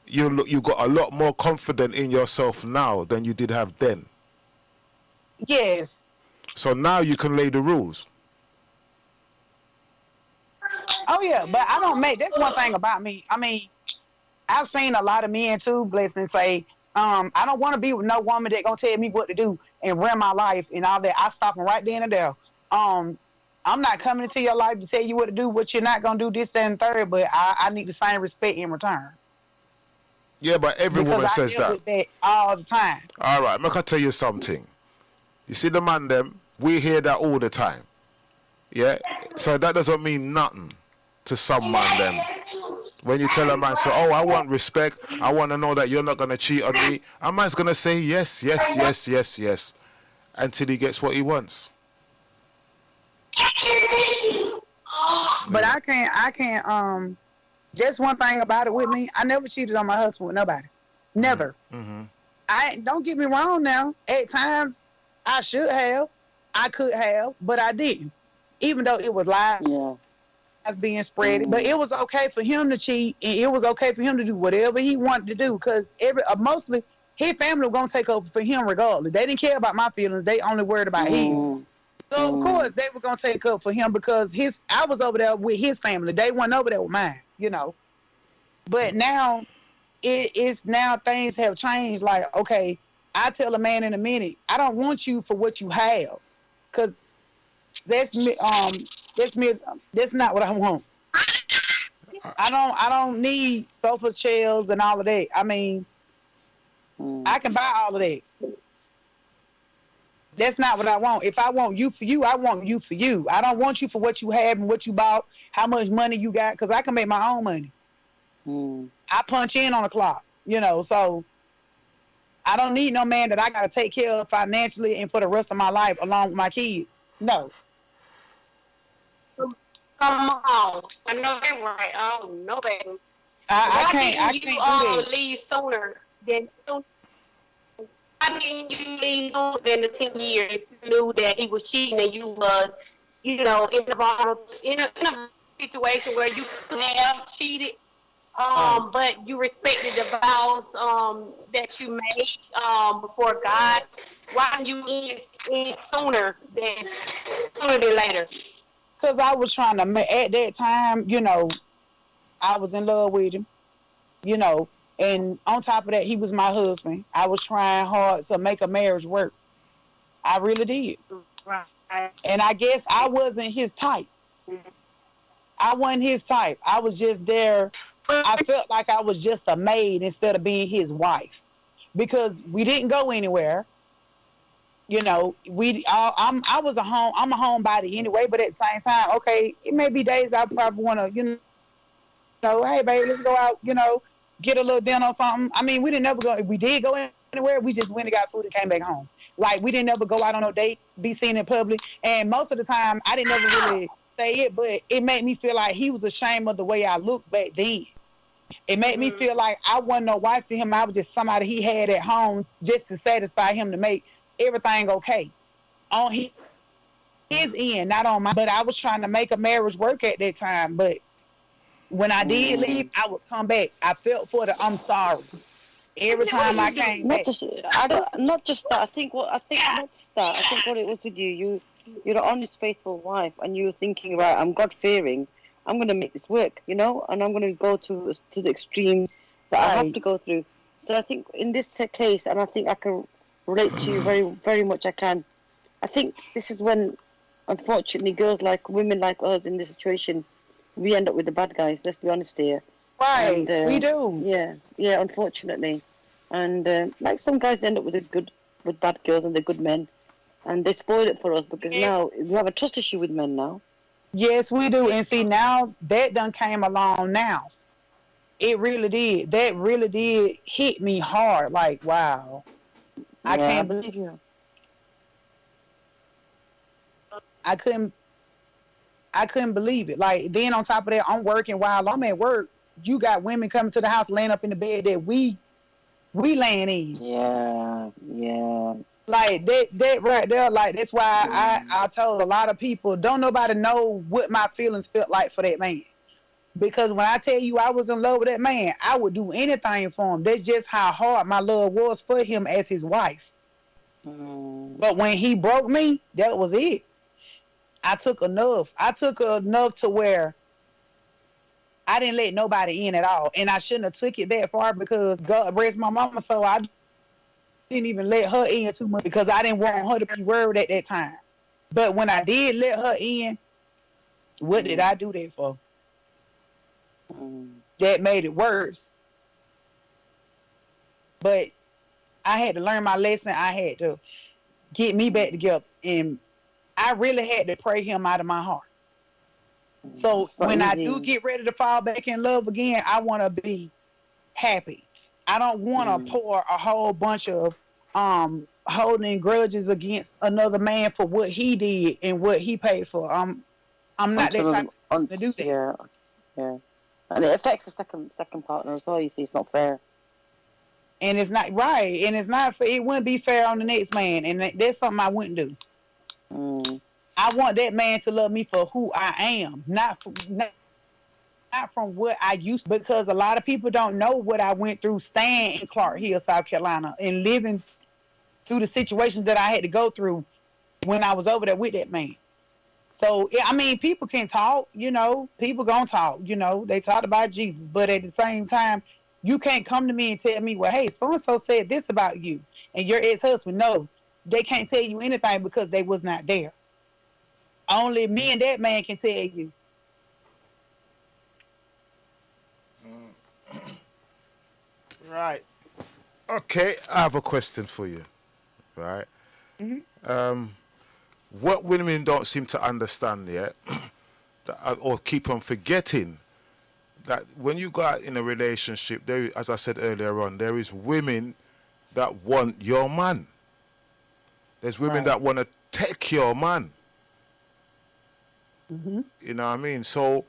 you got a lot more confident in yourself now than you did have then. Yes. So now you can lay the rules. Oh yeah, but I don't make. That's one thing about me. I mean, I've seen a lot of men too, blessing say, I don't want to be with no woman that gonna tell me what to do and run my life and all that. I stop them right then and there. Um, I'm not coming into your life to tell you what to do, what you're not gonna do, this, that, and third. But I need the same respect in return Yeah, but every because woman I says deal that. with that all the time. All right, I'm gonna tell you something. You see the man them, we hear that all the time. Yeah? So that doesn't mean nothing to some man them. When you tell a man, so, oh, I want respect, I want to know that you're not gonna cheat on me, a man's gonna say yes, yes, yes, yes, yes, until he gets what he wants. But I can't. Just one thing about it with me, I never cheated on my husband with nobody. Never. Mm-hmm. I don't get me wrong now. At times I should have, I could have, but I didn't. Even though it was lies Yeah. being spread, but it was okay for him to cheat, and it was okay for him to do whatever he wanted to do because mostly his family was gonna take over for him regardless. They didn't care about my feelings; they only worried about his. So of course they were gonna take up for him because I was over there with his family. They weren't over there with mine, you know. But now it's now things have changed. Like, okay, I tell a man in a minute, I don't want you for what you have, because that's me. That's me. That's not what I want. I don't need sofa chairs and all of that. I mean, I can buy all of that. That's not what I want. If I want you for you, I want you for you. I don't want you for what you have and what you bought, how much money you got, because I can make my own money. I punch in on the clock, you know, so I don't need no man that I got to take care of financially and for the rest of my life along with my kids. No. Come on. I know that right. Oh, no, baby. I Why can't didn't do you that. leave sooner than why didn't you leave sooner than the 10 years if you knew that he was cheating and you was, in a situation where you could have cheated, but you respected the vows that you made before God? Why didn't you end sooner than later? Because I was trying to make, at that time, you know, I was in love with him, you know, and on top of that, he was my husband. I was trying hard to make a marriage work. I really did. Right. And I guess I wasn't his type. I wasn't his type. I was just there. I felt like I was just a maid instead of being his wife because we didn't go anywhere. You know, I was I'm a homebody anyway, but at the same time, okay, it may be days I probably want to, hey baby, let's go out, get a little dinner or something. I mean, we didn't never go. If we did go anywhere, we just went and got food and came back home. Like we didn't ever go out on no date, be seen in public. And most of the time, I didn't never really say it, but it made me feel like he was ashamed of the way I looked back then. It made me feel like I wasn't no wife to him. I was just somebody he had at home just to satisfy him to make everything okay on his end, not on mine. But I was trying to make a marriage work at that time. But when I did leave, I would come back. I felt for the I'm sorry every time I came back. Not just that. I think not just that. I think what it was with you, you're an honest, faithful wife, and you were thinking, right, I'm God fearing. I'm going to make this work, and I'm going to go to the extreme that I have to go through. So I think in this case, and I think I can relate to you very, very much. I can. I think this is when, unfortunately, women like us in this situation, we end up with the bad guys. Let's be honest here. Right, and, we do. Yeah, unfortunately, and like some guys end up with bad girls and they're good men, and they spoil it for us because now we have a trust issue with men now. Yes, we do. And see, now that done came along now. It really did. That really did hit me hard. Like, wow. Yeah, I can't believe you. I couldn't believe it. Like, then on top of that, I'm working while I'm at work. You got women coming to the house laying up in the bed that we laying in. Yeah. like that right there, like that's why I told a lot of people, don't nobody know what my feelings felt like for that man. Because when I tell you I was in love with that man, I would do anything for him. That's just how hard my love was for him as his wife. But when he broke me, that was it. I took enough. I took enough to where I didn't let nobody in at all. And I shouldn't have took it that far because God rest my mama, so I didn't even let her in too much because I didn't want her to be worried at that time. But when I did let her in, what did I do that for? That made it worse. But I had to learn my lesson. I had to get me back together. And I really had to pray him out of my heart. So when I do get ready to fall back in love again, I want to be happy. I don't want to pour a whole bunch of holding grudges against another man for what he did and what he paid for. I'm not that type of person to do that. Yeah. And it affects the second partner as well. You see, it's not fair. And it's not right. And it's not. It wouldn't be fair on the next man. And that's something I wouldn't do. I want that man to love me for who I am, not from what I used to, because a lot of people don't know what I went through staying in Clark Hill, South Carolina, and living through the situations that I had to go through when I was over there with that man. So, I mean, people can talk, people gonna talk, they talked about Jesus, but at the same time, you can't come to me and tell me, well, hey, so-and-so said this about you and your ex-husband. No, they can't tell you anything because they was not there. Only me and that man can tell you. Right. Okay, I have a question for you. Right. What women don't seem to understand yet, or keep on forgetting, that when you go out in a relationship, there, as I said earlier on, there is women that want your man. There's women that want to take your man. You know what I mean? So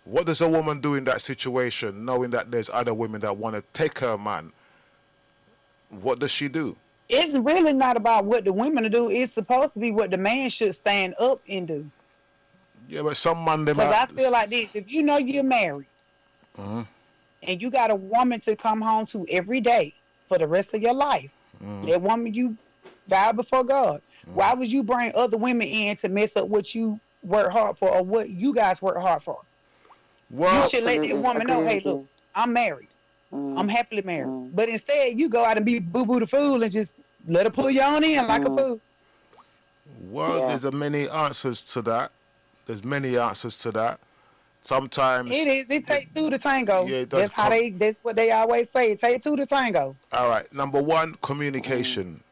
what does a woman do in that situation, knowing that there's other women that want to take her man? What does she do? It's really not about what the women do. It's supposed to be what the man should stand up and do. Yeah, but some man... Because I feel like this. If you know you're married and you got a woman to come home to every day for the rest of your life, that woman you vowed before God, why would you bring other women in to mess up what you work hard for or what you guys work hard for? Well, you should let that woman know, hey, look, I'm married. I'm happily married. But instead, you go out and be boo-boo the fool and just let her pull you on in like a fool. Well, there's many answers to that. There's many answers to that. Sometimes... It is. It takes two to tango. Yeah, it does. That's what they always say. It takes two to tango. All right. Number one, communication.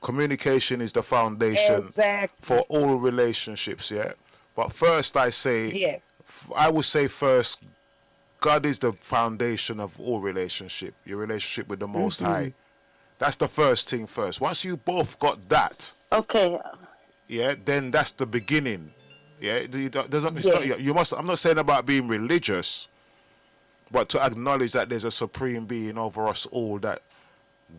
Communication is the foundation for all relationships, yeah? But first, I would say first, God is the foundation of all relationship, your relationship with the Most High. That's the first thing first. Once you both got that, then that's the beginning. Yeah, I'm not saying about being religious, but to acknowledge that there's a supreme being over us all that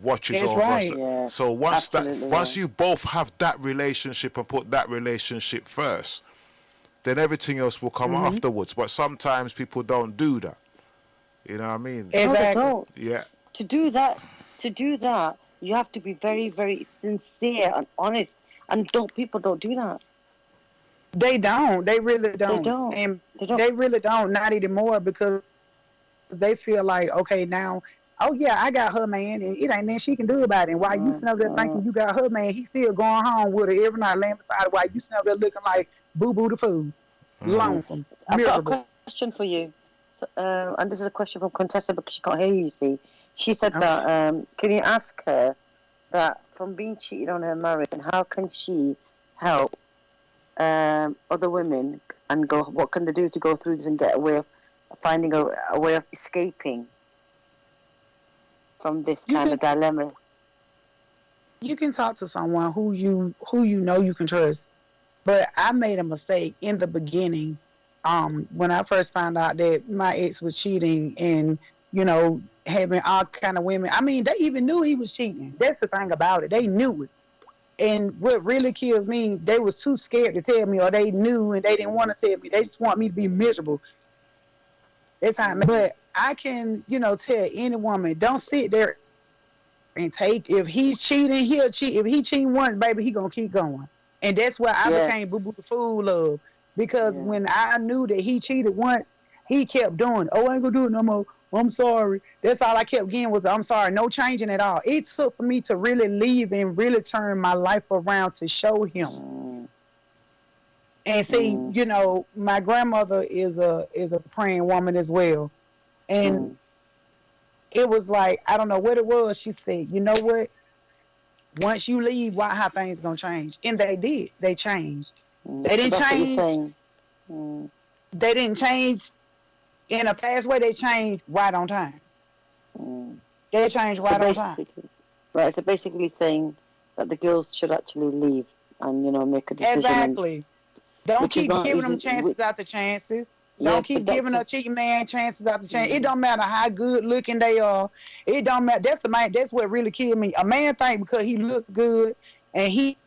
watches over us. Yeah, so once you both have that relationship and put that relationship first, then everything else will come afterwards. But sometimes people don't do that. You know what I mean? Exactly. No, yeah. To do that, you have to be very, very sincere and honest. And people don't do that. They don't. They really don't. They don't. And they really don't. Not anymore because they feel like, okay, now, oh yeah, I got her man, and it ain't nothing she can do about it. And while you sitting up there thinking you got her man, he still going home with her every night, laying beside her while you sitting up there looking like boo-boo the fool. Lonesome. Miserable. I've got a question for you. So, and this is a question from Quintessa because she can't hear you, see. She said that, can you ask her that from being cheated on her marriage, and how can she help other women and what can they do to go through this and get a way of finding a way of escaping from this kind of dilemma? You can talk to someone who you know you can trust. But I made a mistake in the beginning when I first found out that my ex was cheating and, having all kind of women. I mean, they even knew he was cheating. That's the thing about it. They knew it. And what really kills me, they was too scared to tell me, or they knew and they didn't want to tell me. They just want me to be miserable. That's how. But I can, tell any woman, don't sit there and take. If he's cheating, he'll cheat. If he cheating once, baby, he gonna keep going. And that's why I Yeah. became Boo Boo the Fool of. Because Yeah. when I knew that he cheated once, he kept doing. Oh, I ain't gonna do it no more. I'm sorry. That's all I kept getting was I'm sorry. No changing at all. It took for me to really leave and really turn my life around to show him. And see, my grandmother is a praying woman as well. And it was like, I don't know what it was. She said, you know what? Once you leave, why how things gonna change? And they did. They changed. They didn't That's what you're change. saying. They didn't change in a fast way. They changed right on time. They changed right on time. Right. So basically saying that the girls should actually leave and make a decision. Exactly. Don't which is keep not giving them easy- chances which- after chances. Yeah, Don't keep but giving a that's cheating man chances after chances. It don't matter how good looking they are. It don't matter. That's the man. That's what really killed me. A man think because he look good and he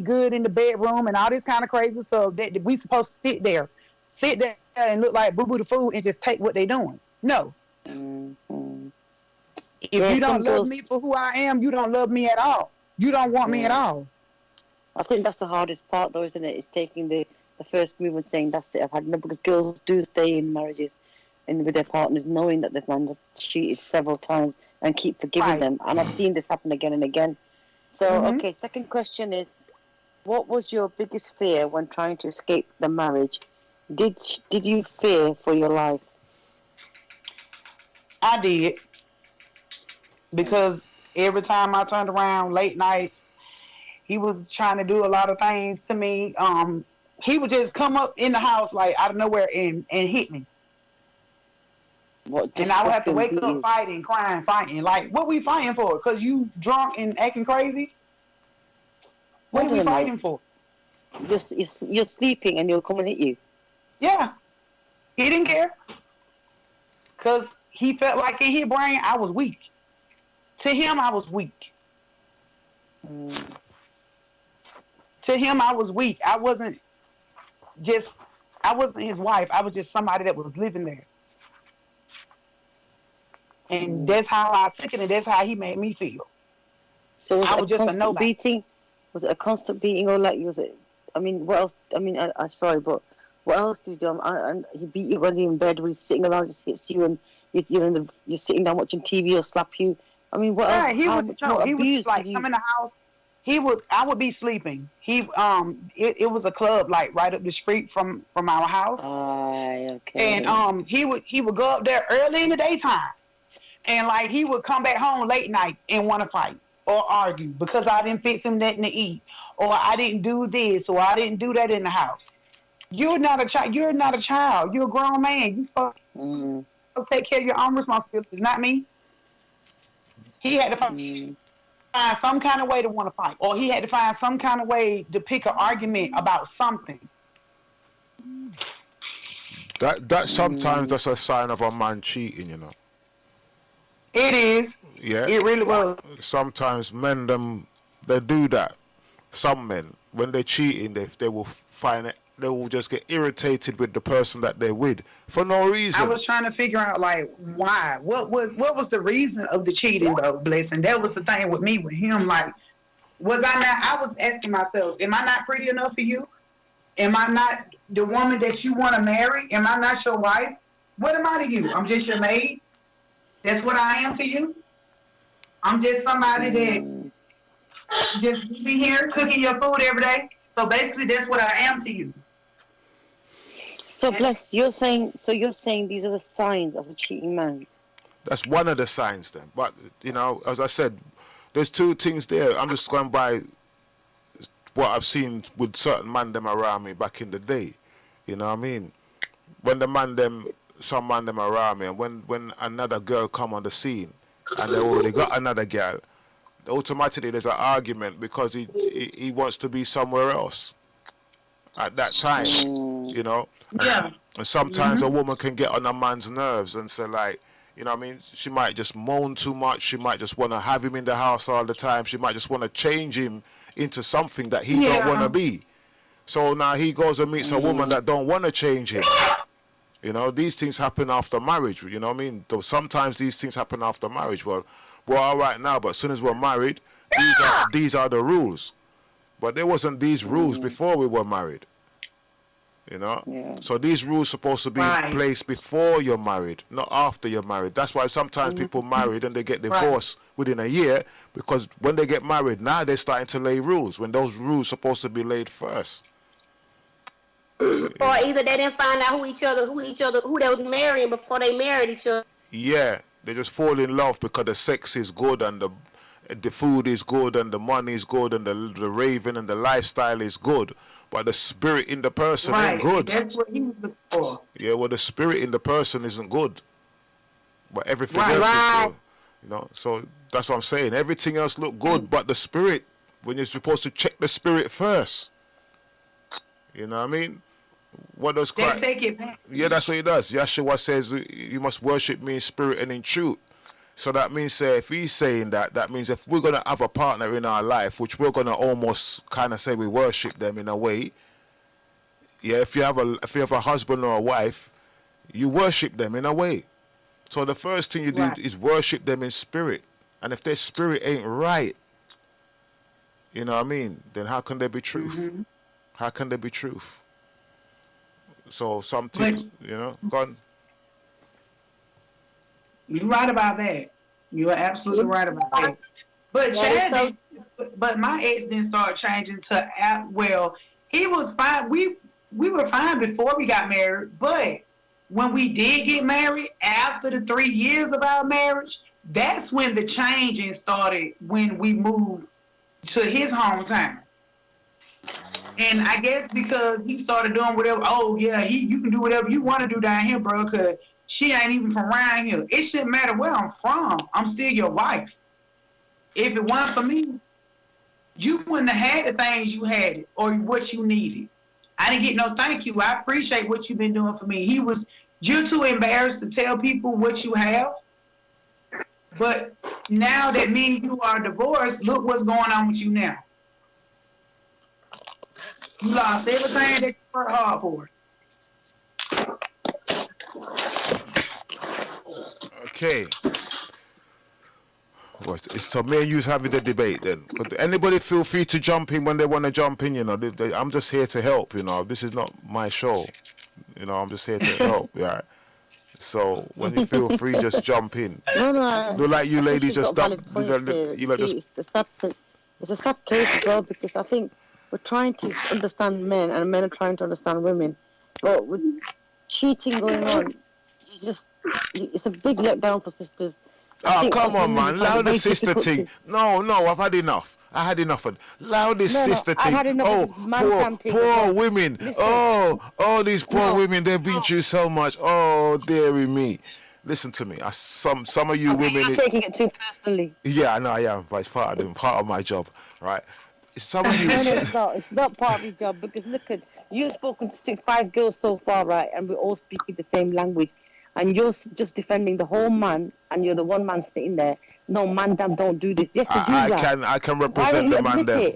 good in the bedroom and all this kind of crazy stuff that we supposed to sit there and look like Boo Boo the Fool and just take what they doing. No. If Yeah, you some don't love girls- me for who I am, you don't love me at all. You don't want me at all. I think that's the hardest part, though, isn't it? It's taking the first move and saying, that's it, I've had enough. Because girls do stay in marriages and with their partners knowing that they've man cheated several times and keep forgiving Right. them. And I've seen this happen again and again. So, okay, second question is, what was your biggest fear when trying to escape the marriage? Did you fear for your life? I did. Because every time I turned around late nights, he was trying to do a lot of things to me. He would just come up in the house like out of nowhere and hit me. What? And I would have to wake beat up you? fighting, crying, fighting. Like, what we fighting for? Because you drunk and acting crazy? What Wait are we a minute. fighting for? You're sleeping and he'll come and hit you. Yeah. He didn't care. Because he felt like in his brain I was weak. To him, I was weak. To him, I was weak. I wasn't his wife. I was just somebody that was living there. And that's how I took it, and that's how he made me feel. So was I it was a just a constant nobody. beating? Was it a constant beating, or like was it? I mean, what else? I mean, I'm sorry, but what else did you do? And he beat you when you're in bed, when he's sitting around, just hits you, and you're sitting down watching TV or slap you. I mean, what else? He How would much no, more he would abuse like did come you? in the house. I would be sleeping. It was a club like right up the street from our house. Okay. And he would go up there early in the daytime. And like he would come back home late night and want to fight or argue because I didn't fix him nothing to eat, or I didn't do this, or I didn't do that in the house. You're not a child. You're not a child. You're a grown man. You're supposed to take care of your own responsibilities, not me. He had to find some kind of way to want to fight, or he had to find some kind of way to pick an argument about something. That sometimes that's a sign of a man cheating, you know. It is. Yeah. It really was. Sometimes men they do that. Some men, when they're cheating, they will find it. They will just get irritated with the person that they're with for no reason. I was trying to figure out like why. What was the reason of the cheating though, Blessing? That was the thing with me with him. Like, was I not? I was asking myself, am I not pretty enough for you? Am I not the woman that you want to marry? Am I not your wife? What am I to you? I'm just your maid. That's what I am to you. I'm just somebody that just be here cooking your food every day. So basically, that's what I am to you. So bless, you're saying these are the signs of a cheating man. That's one of the signs then. But, as I said, there's two things there. I'm just going by what I've seen with certain man them around me back in the day. You know what I mean? When some man them around me, and when another girl come on the scene and they already got another girl, automatically there's an argument because he wants to be somewhere else at that time, Yeah. And sometimes a woman can get on a man's nerves and say like, you know what I mean, she might just moan too much, she might just want to have him in the house all the time, she might just want to change him into something that he don't want to be. So now he goes and meets a woman that don't want to change him. You know, these things happen after marriage. You know what I mean? Though sometimes these things happen after marriage. Well, we're all right now, but as soon as we're married, these are the rules. But there wasn't these rules before we were married. You know? Yeah. So these rules supposed to be in place before you're married, not after you're married. That's why sometimes people married and they get divorced within a year, because when they get married, now they're starting to lay rules when those rules supposed to be laid first. Or either they didn't find out who they was marrying before they married each other. Yeah, they just fall in love because the sex is good and the food is good and the money is good and the raving and the lifestyle is good, but the spirit in the person ain't good. That's what he was looking for. Yeah, well, the spirit in the person isn't good, but everything else is good. You know, so that's what I'm saying. Everything else look good, but the spirit, when you're supposed to check the spirit first. You know what I mean? What does They Christ? take it back. Yeah, that's what he does. Yeshua says you must worship me in spirit and in truth. So that means, if he's saying that, that means if we're going to have a partner in our life, which we're going to almost kind of say we worship them in a way. Yeah, if you have a husband or a wife, you worship them in a way. So the first thing you do is worship them in spirit. And if their spirit ain't right, you know what I mean, then how can there be truth? How can there be truth? So something, you know, gone. You're right about that. You are absolutely right about that. But Chad, but my ex didn't start changing to well, he was fine. We were fine before we got married, but when we did get married, after the 3 years of our marriage, that's when the changing started, when we moved to his hometown. And I guess because he started doing whatever, you can do whatever you want to do down here, bro, because she ain't even from around here. It shouldn't matter where I'm from. I'm still your wife. If it weren't for me, you wouldn't have had the things you had or what you needed. I didn't get no thank you. I appreciate what you've been doing for me. You're too embarrassed to tell people what you have. But now that me and you are divorced, look what's going on with you now. You lost everything that you worked hard for. Okay. So me and you's having the debate then. Could anybody feel free to jump in when they want to jump in, you know. I'm just here to help, you know. This is not my show. You know, I'm just here to help, yeah. So when you feel free, just jump in. No. Look like you ladies just stop. It's a sad case as well, because I think we're trying to understand men and men are trying to understand women. But with cheating going on, it's a big letdown for sisters. Oh, come on, man. Allow the sister thing. No, I've had enough. I had enough of allow this sister thing. Poor women. Listen. These poor women, they've been through so much. Oh, dearie me. Listen to me. Some of you women. You're taking it too personally. Yeah, I know I am. But it's part of my job, right? Some of you. No, it's not. It's not part of your job, because look at you've spoken to 5 girls so far, right? And we're all speaking the same language. And you're just defending the whole man, and you're the one man sitting there. No, man, damn, don't do this. Just to do that. I can represent the man them.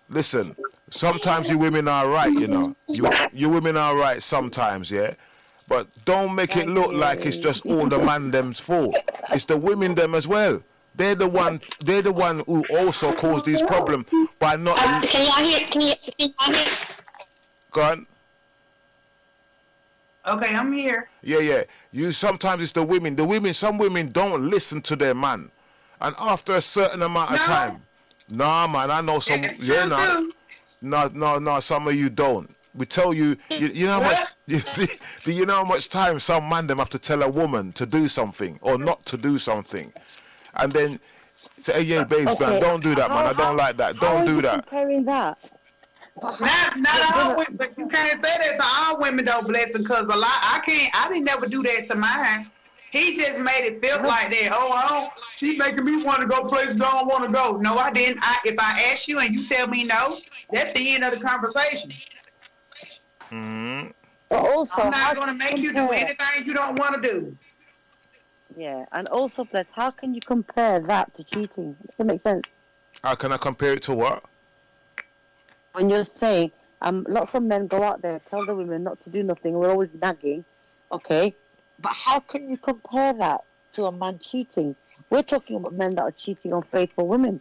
Listen, sometimes you women are right, you know. You women are right sometimes, yeah. But don't make it look like it's just all the man them's fault. It's the women them as well. They're the one who also cause these problems by not. Can y'all hear? Can y'all hear? Go on. Okay, I'm here. Yeah. Sometimes it's the women. Some women don't listen to their man. And after a certain amount of time. Nah, man, I know some. No, some of you don't. We tell you, you know how much, do you know how much time some man them have to tell a woman to do something or not to do something? And then say, hey, yeah, babes, man, don't do that, man. I don't like that. Don't do that. Comparing that. Not all women, but you can't say that to all women though, blessing, because I didn't never do that to mine. He just made it feel like that. She making me want to go places I don't want to go. No, I didn't. If I ask you and you tell me no, that's the end of the conversation. Mm-hmm. But also, I'm not going to make you do anything you don't want to do. Yeah, and also, Bless, how can you compare that to cheating? Does that make sense? How can I compare it to what? when you're saying, lots of men go out there, tell the women not to do nothing, we're always nagging, okay? But how can you compare that to a man cheating? We're talking about men that are cheating on faithful women.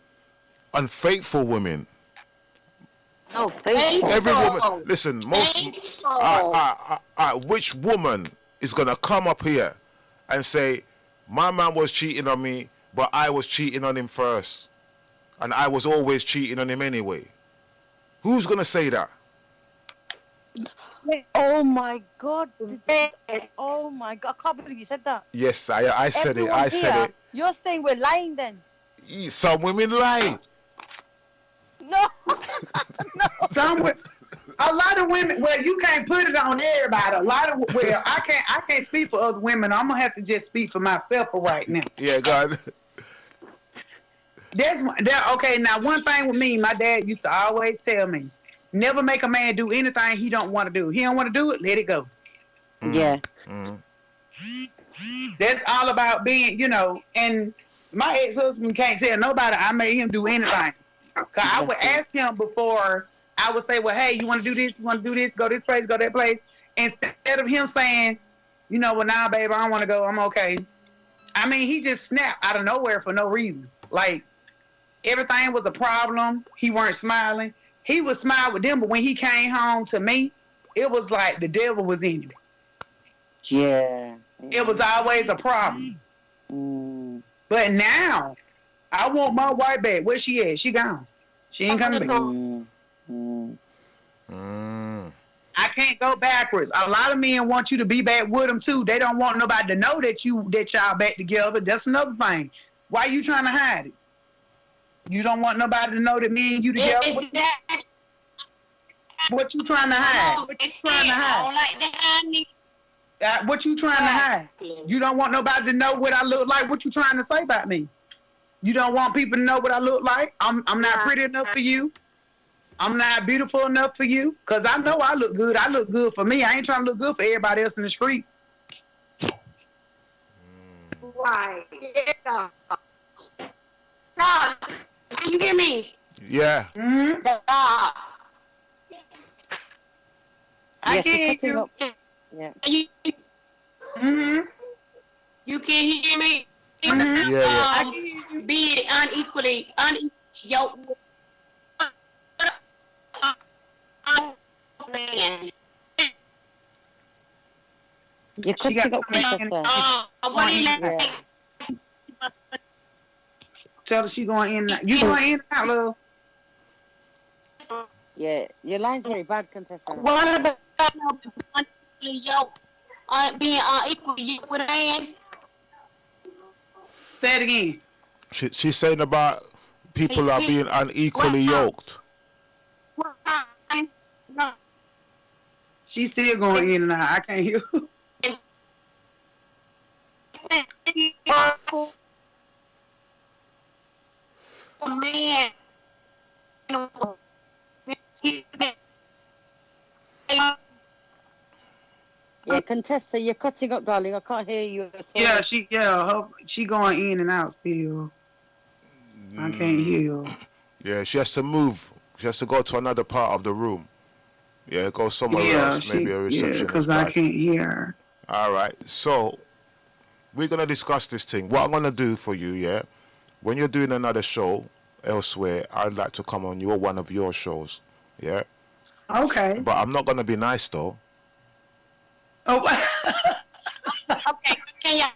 Unfaithful women. No, faithful. Every woman. Faithful. Listen, Faithful. which woman is gonna come up here and say, my man was cheating on me, but I was cheating on him first, and I was always cheating on him anyway? Who's gonna say that? Oh my God! Oh my God! I can't believe you said that. Yes, I said Everyone it. I said here, it. You're saying we're lying then? Some women lie. No. A lot of women. Well, you can't put it on everybody. A lot of I can't speak for other women. I'm gonna have to just speak for myself for right now. Yeah, God. Okay. Now, one thing with me, my dad used to always tell me, never make a man do anything he don't want to do. He don't want to do it, let it go. Yeah. That's all about being, and my ex-husband can't tell nobody I made him do anything. Cause I would ask him before I would say, well, hey, you want to do this? You want to do this? Go this place, go that place. Instead of him saying, well, nah, babe, I don't want to go. I'm okay. I mean, he just snapped out of nowhere for no reason. Like, everything was a problem. He weren't smiling. He would smile with them, but when he came home to me, it was like the devil was in him. Yeah. It was always a problem. Mm. But now, I want my wife back. Where she at? She gone. She ain't coming back. I can't go backwards. A lot of men want you to be back with them too. They don't want nobody to know that y'all back together. That's another thing. Why you trying to hide it? You don't want nobody to know that me and you together. What you trying to hide? What you trying to hide? What you trying to hide? You don't want nobody to know what I look like. What you trying to say about me? You don't want people to know what I look like. I'm not pretty enough for you. I'm not beautiful enough for you. Cause I know I look good. I look good for me. I ain't trying to look good for everybody else in the street. Right. Yeah. God, can you hear me? Yeah. Mm-hmm. I Yes, can hear you. Yeah. Mm-hmm. You can hear me? Mm-hmm. Yeah. I can hear you. Be unequally yoked. You're She cutting got up, Quintessa. What do you Yeah. like? Tell her she going in. You going in and out, love. Yeah. Your line's very bad, Quintessa. What about unequally yoked? Being unequally yoked with a man? Say it again. She's saying about people are being unequally yoked. No. She's still going in and out. I can't hear her. Man. Yeah, Contessa, you're cutting up, darling. I can't hear you at all. Yeah, she going in and out still. I can't hear her. Yeah, she has to move. She has to go to another part of the room. Yeah, go somewhere else. Maybe a reception. Because I can't hear her. All right. So we're gonna discuss this thing. What I'm gonna do for you, yeah, when you're doing another show elsewhere, I'd like to come on one of your shows. Yeah. Okay. But I'm not gonna be nice though. Oh. Okay, can you?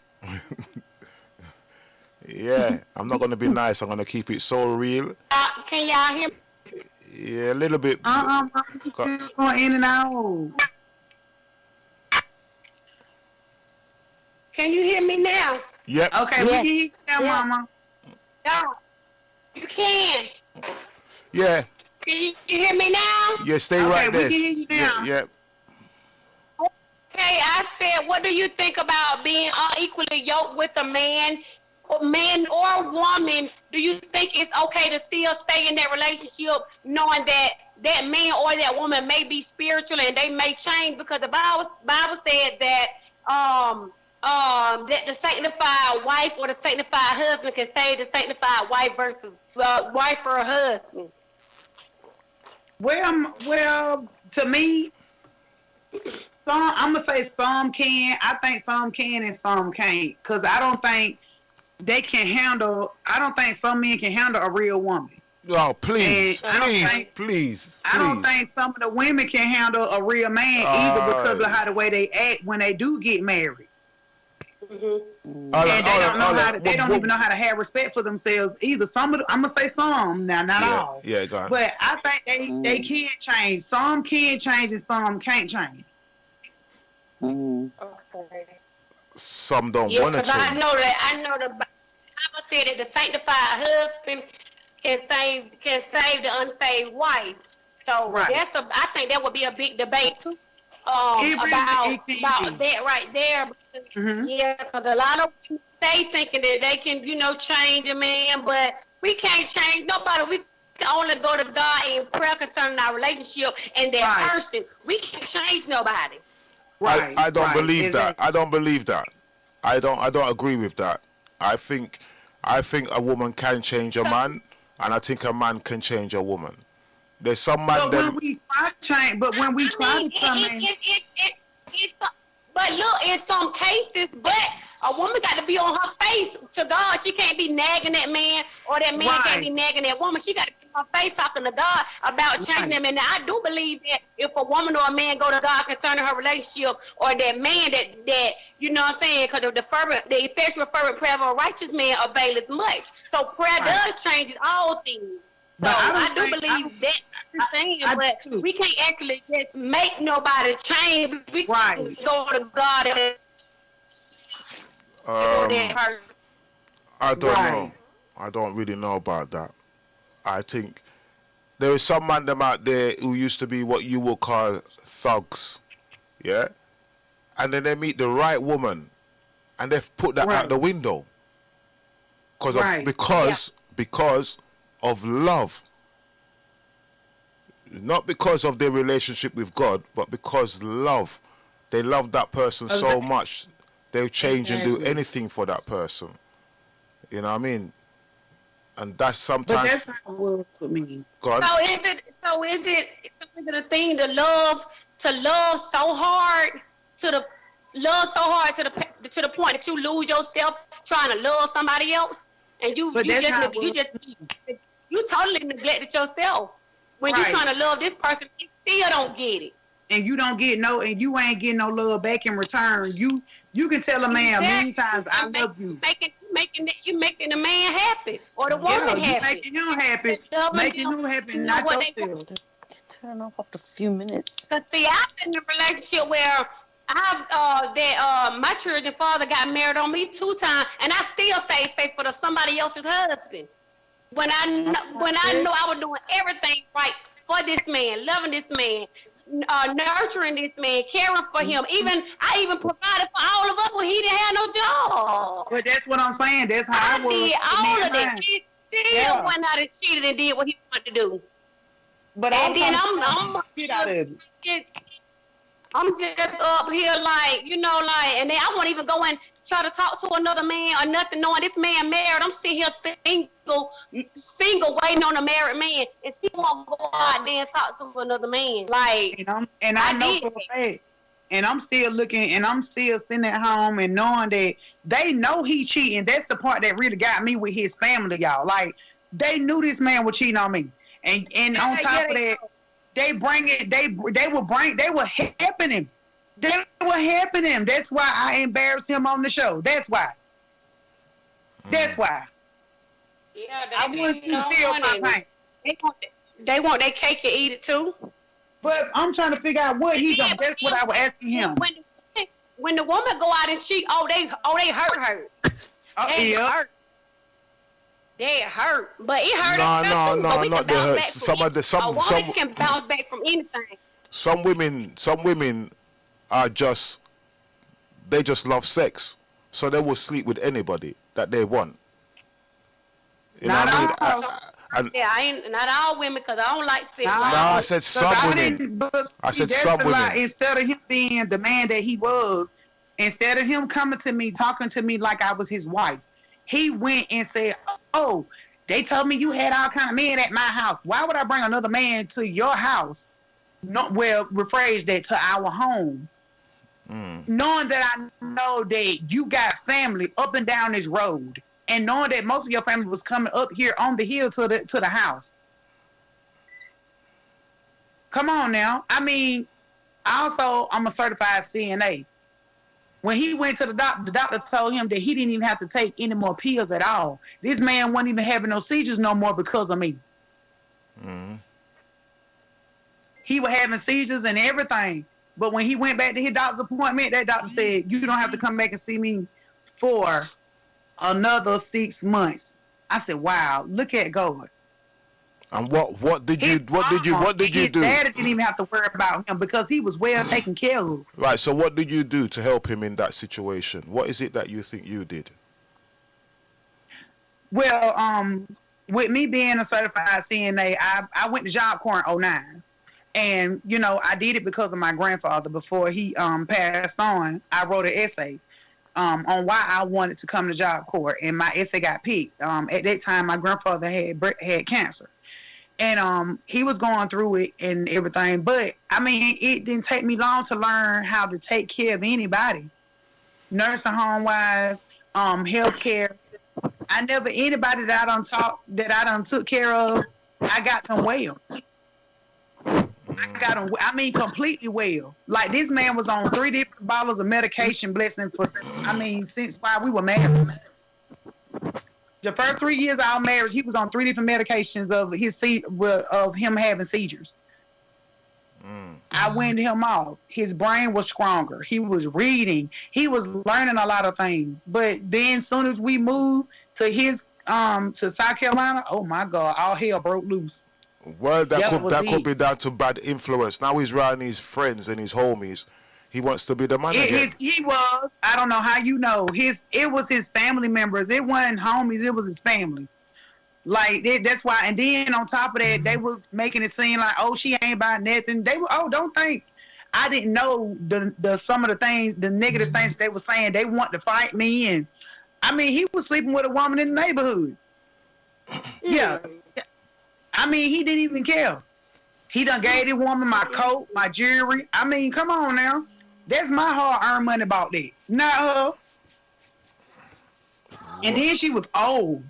Yeah, I'm not gonna be nice. I'm gonna keep it so real. Can y'all hear me? Yeah, a little bit. I'm still going in and out. Can you hear me now? Yep. Okay, we Yes. can hear you now, Yeah. Mama. No. You can. Yeah. Can you hear me now? Yeah. Stay Okay, right we there. can hear you Yeah. now. Yeah. Okay, I said, what do you think about being unequally yoked with a man or woman? Do you think it's okay to still stay in that relationship knowing that that man or that woman may be spiritual and they may change? Because the Bible said that that the sanctified wife or the sanctified husband can save the sanctified wife versus wife or husband. Well, to me, I'm gonna say some can. I think some can and some can't. Cause I don't think they can handle. I don't think some men can handle a real woman. Oh, And please, please, please, I don't please. think some of the women can handle a real man either because of how the way they act when they do get married. All And right, all they right, don't know all how right. to, they don't even know how to have respect for themselves either. Some of the, I'm gonna say some now, not Yeah, all. yeah, go on. But I think they can change. Some can change and some can't change. Okay. Some don't Yeah, want to because I change. know that the Bible said that the sanctified husband can save the unsaved wife. So Right. I think that would be a big debate too. It really About it can that right there. Because, be. Hmm. yeah, because a lot of women stay thinking that they can, change a man, but we can't change nobody. We can only go to God in prayer concerning our relationship and that Right. person. We can't change nobody. Right. I don't Right. believe that. Exactly. I don't believe that. I don't agree with that. I think I think a woman can change a man, and I think a man can change a woman. There's some man But when them. we try to change, but when we I try mean, to come in, but look, in some cases, but a woman got to be on her face to God. She can't be nagging that man, or that man can't be right. nagging that woman. She got to be on her face talking to God about changing Right. them. And I do believe that if a woman or a man go to God concerning her relationship, or that man that you know what I'm saying, because the effectual fervent prayer of a righteous man availeth much. So prayer Right. does change all things. So But I I don't do think I believe don't. that you're saying, I but do. we can't actually just make nobody change. We can Right. go to God and for that Um, person. I don't know. Right. I don't really know about that. I think there is some man them out there who used to be what you would call thugs, yeah, and then they meet the right woman, and they've put that out Right. the window because of Right. Yeah. because of love, not because of their relationship with God, but because love. They love that person so Exactly. much, they'll change and do Exactly. anything for that person. You know what I mean? And that's But sometimes that's how it was with me. gone. So is it a thing to love so hard to the to the point that you lose yourself trying to love somebody else, and you But you that's just how it you was. just you totally neglected yourself when you Right. trying to love this person. You still don't get it. And you don't get no, and you ain't getting no love back in return. You can tell a man a million Exactly. times, I love You you. making the man happy or the Yeah, woman you happy. making him happy, Loving making them, him happy, you know not what they want. yourself. Turn off after a few minutes. Cause see, I've been in a relationship where my children father got married on me 2 times, and I still stayed faithful to somebody else's husband. When I know I was doing everything right for this man, loving this man, nurturing this man, caring for him. I even provided for all of us when he didn't have no job. But that's what I'm saying. That's how I I was did with me all and of that. mine. He still Yeah. went out and cheated and did what he wanted to do. But I And was then trying to I'm get out of it. I'm just up here like, and then I won't even go and try to talk to another man or nothing, knowing this man married. I'm sitting here single, waiting on a married man, and still won't go out there and talk to another man. Like, And I I know did for that. a fact. And I'm still looking, and I'm still sitting at home and knowing that they know he cheating. That's the part that really got me with his family, y'all. Like they knew this man was cheating on me, and on top of that, they bring it. They were helping him. They were helping him. That's why I embarrassed him on the show. That's why. That's why. Yeah, I they want be you to feel my pain. they want their cake and eat it too. But I'm trying to figure out what he done. That's what I was asking him. When the woman go out and cheat, they hurt her. They Yeah. hurt. They hurt, but it hurt No, us no, too. no, But we not can the bounce hurt. back from a woman can bounce back from anything. Some women are just they just love sex, so they will sleep with anybody that they want. You know Not what I mean? all. And Yeah, I ain't not all women because I don't like sex. Nah. no, I said some women. But I said that's some the lie. women. Instead of him being the man that he was, instead of him coming to me, talking to me like I was his wife, he went and said, "Oh, They told me you had all kind of men at my house. Why would I bring another man to your house? Not well, rephrase that, to our home. Knowing that I know that you got family up and down this road, and knowing that most of your family was coming up here on the hill to the house. Come on now. I mean, also, I'm a certified CNA. When he went to the doctor told him that he didn't even have to take any more pills at all. This man wasn't even having no seizures no more because of me. He was having seizures and everything. But when he went back to his doctor's appointment, that doctor said, you don't have to come back and see me for another 6 months. I said, wow, look at God. And what did you do? His dad didn't even have to worry about him because he was well taken care of. Right. So what did you do to help him in that situation? What is it that you think you did? Well, with me being a certified CNA, I went to Job Corps in 2009. And, you know, I did it because of my grandfather. Before he passed on, I wrote an essay on why I wanted to come to Job Corps. And my essay got picked. At that time, my grandfather had cancer. And he was going through it and everything. But, I mean, it didn't take me long to learn how to take care of anybody. Nursing home-wise, healthcare. Anybody that I done took care of, I got them well. I got him, I mean, completely well. Like, this man was on 3 different bottles of medication, blessing since while we were married. The first 3 years of our marriage, he was on 3 different medications of him having seizures. I weaned him off. His brain was stronger. He was reading. He was learning a lot of things. But then, as soon as we moved to to South Carolina, oh my God, all hell broke loose. Well, that could be down to bad influence. Now he's around his friends and his homies. He wants to be the man again. He was. I don't know how you know. It was his family members. It wasn't homies. It was his family. Like, that's why. And then on top of that, they was making it seem like, oh, she ain't about nothing. They were, don't think. I didn't know the some of the things, the negative things they were saying. They want to fight me. And, I mean, he was sleeping with a woman in the neighborhood. Yeah. I mean, he didn't even care. He done gave the woman my coat, my jewelry. I mean, come on now. That's my hard-earned money about that. Not her. And then she was old.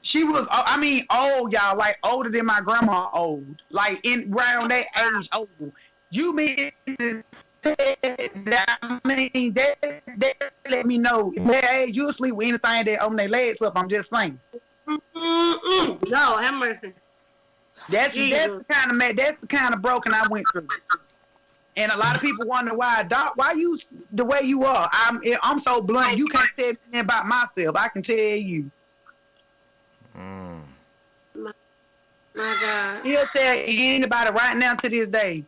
She was, I mean, old, y'all. Like, older than my grandma old. Like, around that age old. You mean to say that, I mean, that let me know. At that age, you'll sleep with anything that on their legs up. I'm just saying. No, have mercy. That's the kind of broken I went through. And a lot of people wonder why, Doc, why you the way you are. I'm so blunt. You can't tell me about myself. I can tell you. My God. He'll tell anybody right now to this day.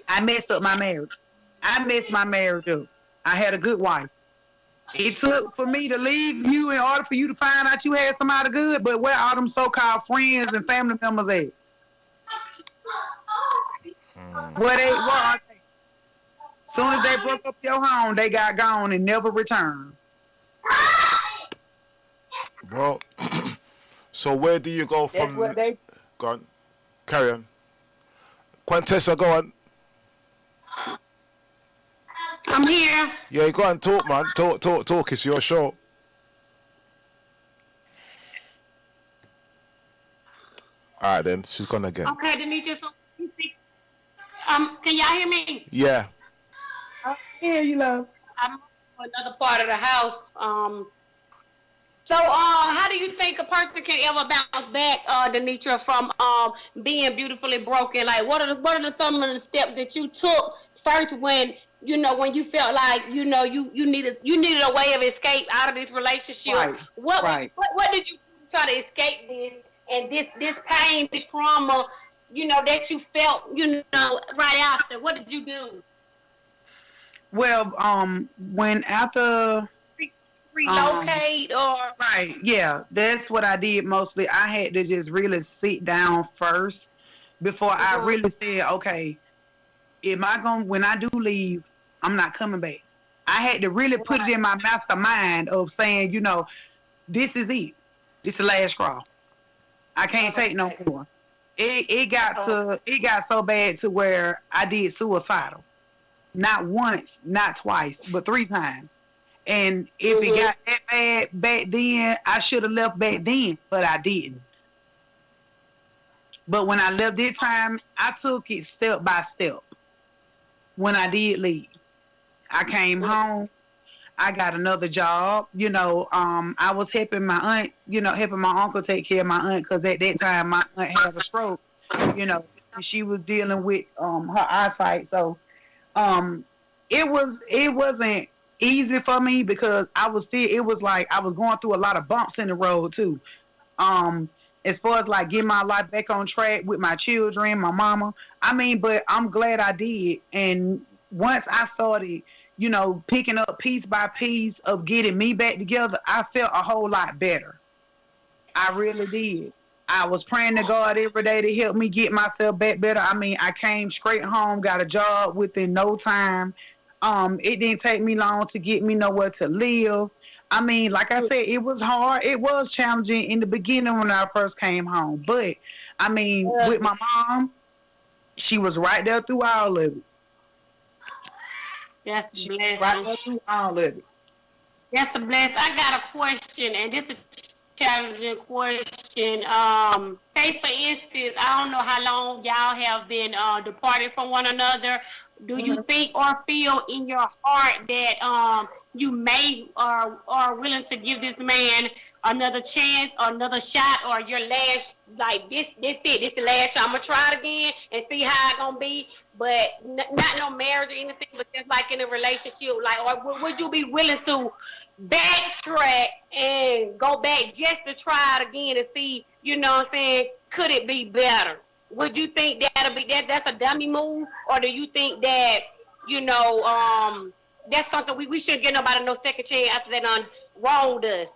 I messed up my marriage. I messed my marriage up. I had a good wife. It took for me to leave you in order for you to find out you had somebody good, but where all them so-called friends and family members at? Where they were. Soon as they broke up your home, they got gone and never returned. Well, so where do you go from? That's what they... Go on. Carry on. Quintessa, go on. I'm here. Yeah, go on, talk, man. Talk. It's your show. All right, then. She's gone again. Okay, Denetra, so can y'all hear me? Yeah. I hear you, love. I'm in another part of the house. So, how do you think a person can ever bounce back, Denetra, from being beautifully broken? Like, what are some of the steps that you took first when you felt like you needed a way of escape out of this relationship? Right. What did you try to escape this and this pain, this trauma, that you felt, right after? What did you do? Well, when after relocate or right, yeah, that's what I did mostly. I had to just really sit down first before I really said, okay, when I do leave, I'm not coming back. I had to really put it in my mastermind of saying, this is it. This is the last straw. I can't take no more. It got so bad to where I did suicidal. Not once, not twice, but 3 times. And if it got that bad back then, I should have left back then, but I didn't. But when I left this time, I took it step by step. When I did leave, I came home. I got another job. I was helping my aunt, helping my uncle take care of my aunt because at that time my aunt had a stroke. She was dealing with her eyesight. So it wasn't easy for me because it was like I was going through a lot of bumps in the road too. As far as like getting my life back on track with my children, my mama. But I'm glad I did. And once I started, picking up piece by piece of getting me back together, I felt a whole lot better. I really did. I was praying to God every day to help me get myself back better. I came straight home, got a job within no time. It didn't take me long to get me nowhere to live. Like I said, it was hard. It was challenging in the beginning when I first came home. But, with my mom, she was right there through all of it. That's She a was blessing. right there through all of it. That's a blessing. I got a question, and this is a challenging question. Say, for instance, I don't know how long y'all have been departed from one another. Do you think or feel in your heart that you may or are willing to give this man another chance or another shot, or your last, like this the last time I'm gonna try it again and see how it's gonna be, but not no marriage or anything, but just like in a relationship, like, or would you be willing to backtrack and go back just to try it again and see, what I'm saying, could it be better? Would you think that's a dummy move, or do you think that, that's something we shouldn't give nobody no second chance after they done wronged us?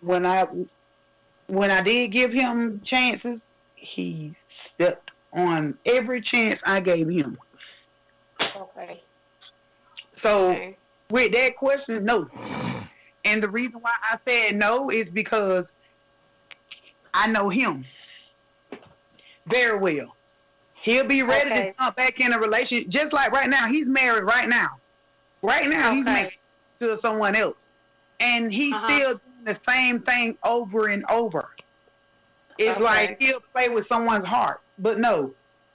When I did give him chances, he stepped on every chance I gave him. Okay. So with that question, no. And the reason why I said no is because I know him very well. He'll be ready to jump back in a relationship, just like right now. He's married right now. Right now, he's married to someone else. And he's still doing the same thing over and over. It's like he'll play with someone's heart. But no,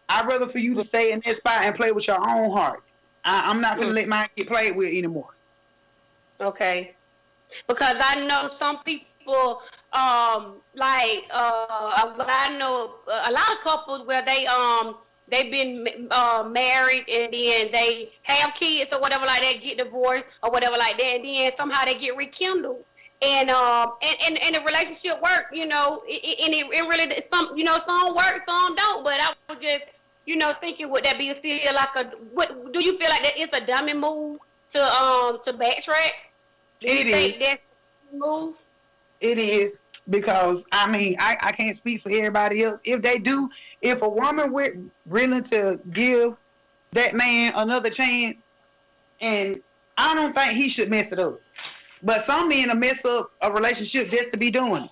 I'd rather for you to stay in that spot and play with your own heart. I'm not going to let mine get played with anymore. Okay. Because I know some people, I know a lot of couples where they've been married and then they have kids or whatever like that, get divorced or whatever like that, and then somehow they get rekindled. And the relationship work, and it really, some work, some don't. But I was just, thinking, would that be still like what do you feel like that it's a dummy move to backtrack? Do you think that's a move? It is, because I can't speak for everybody else. If a woman were willing to give that man another chance, and I don't think he should mess it up. But some men will mess up a relationship just to be doing it.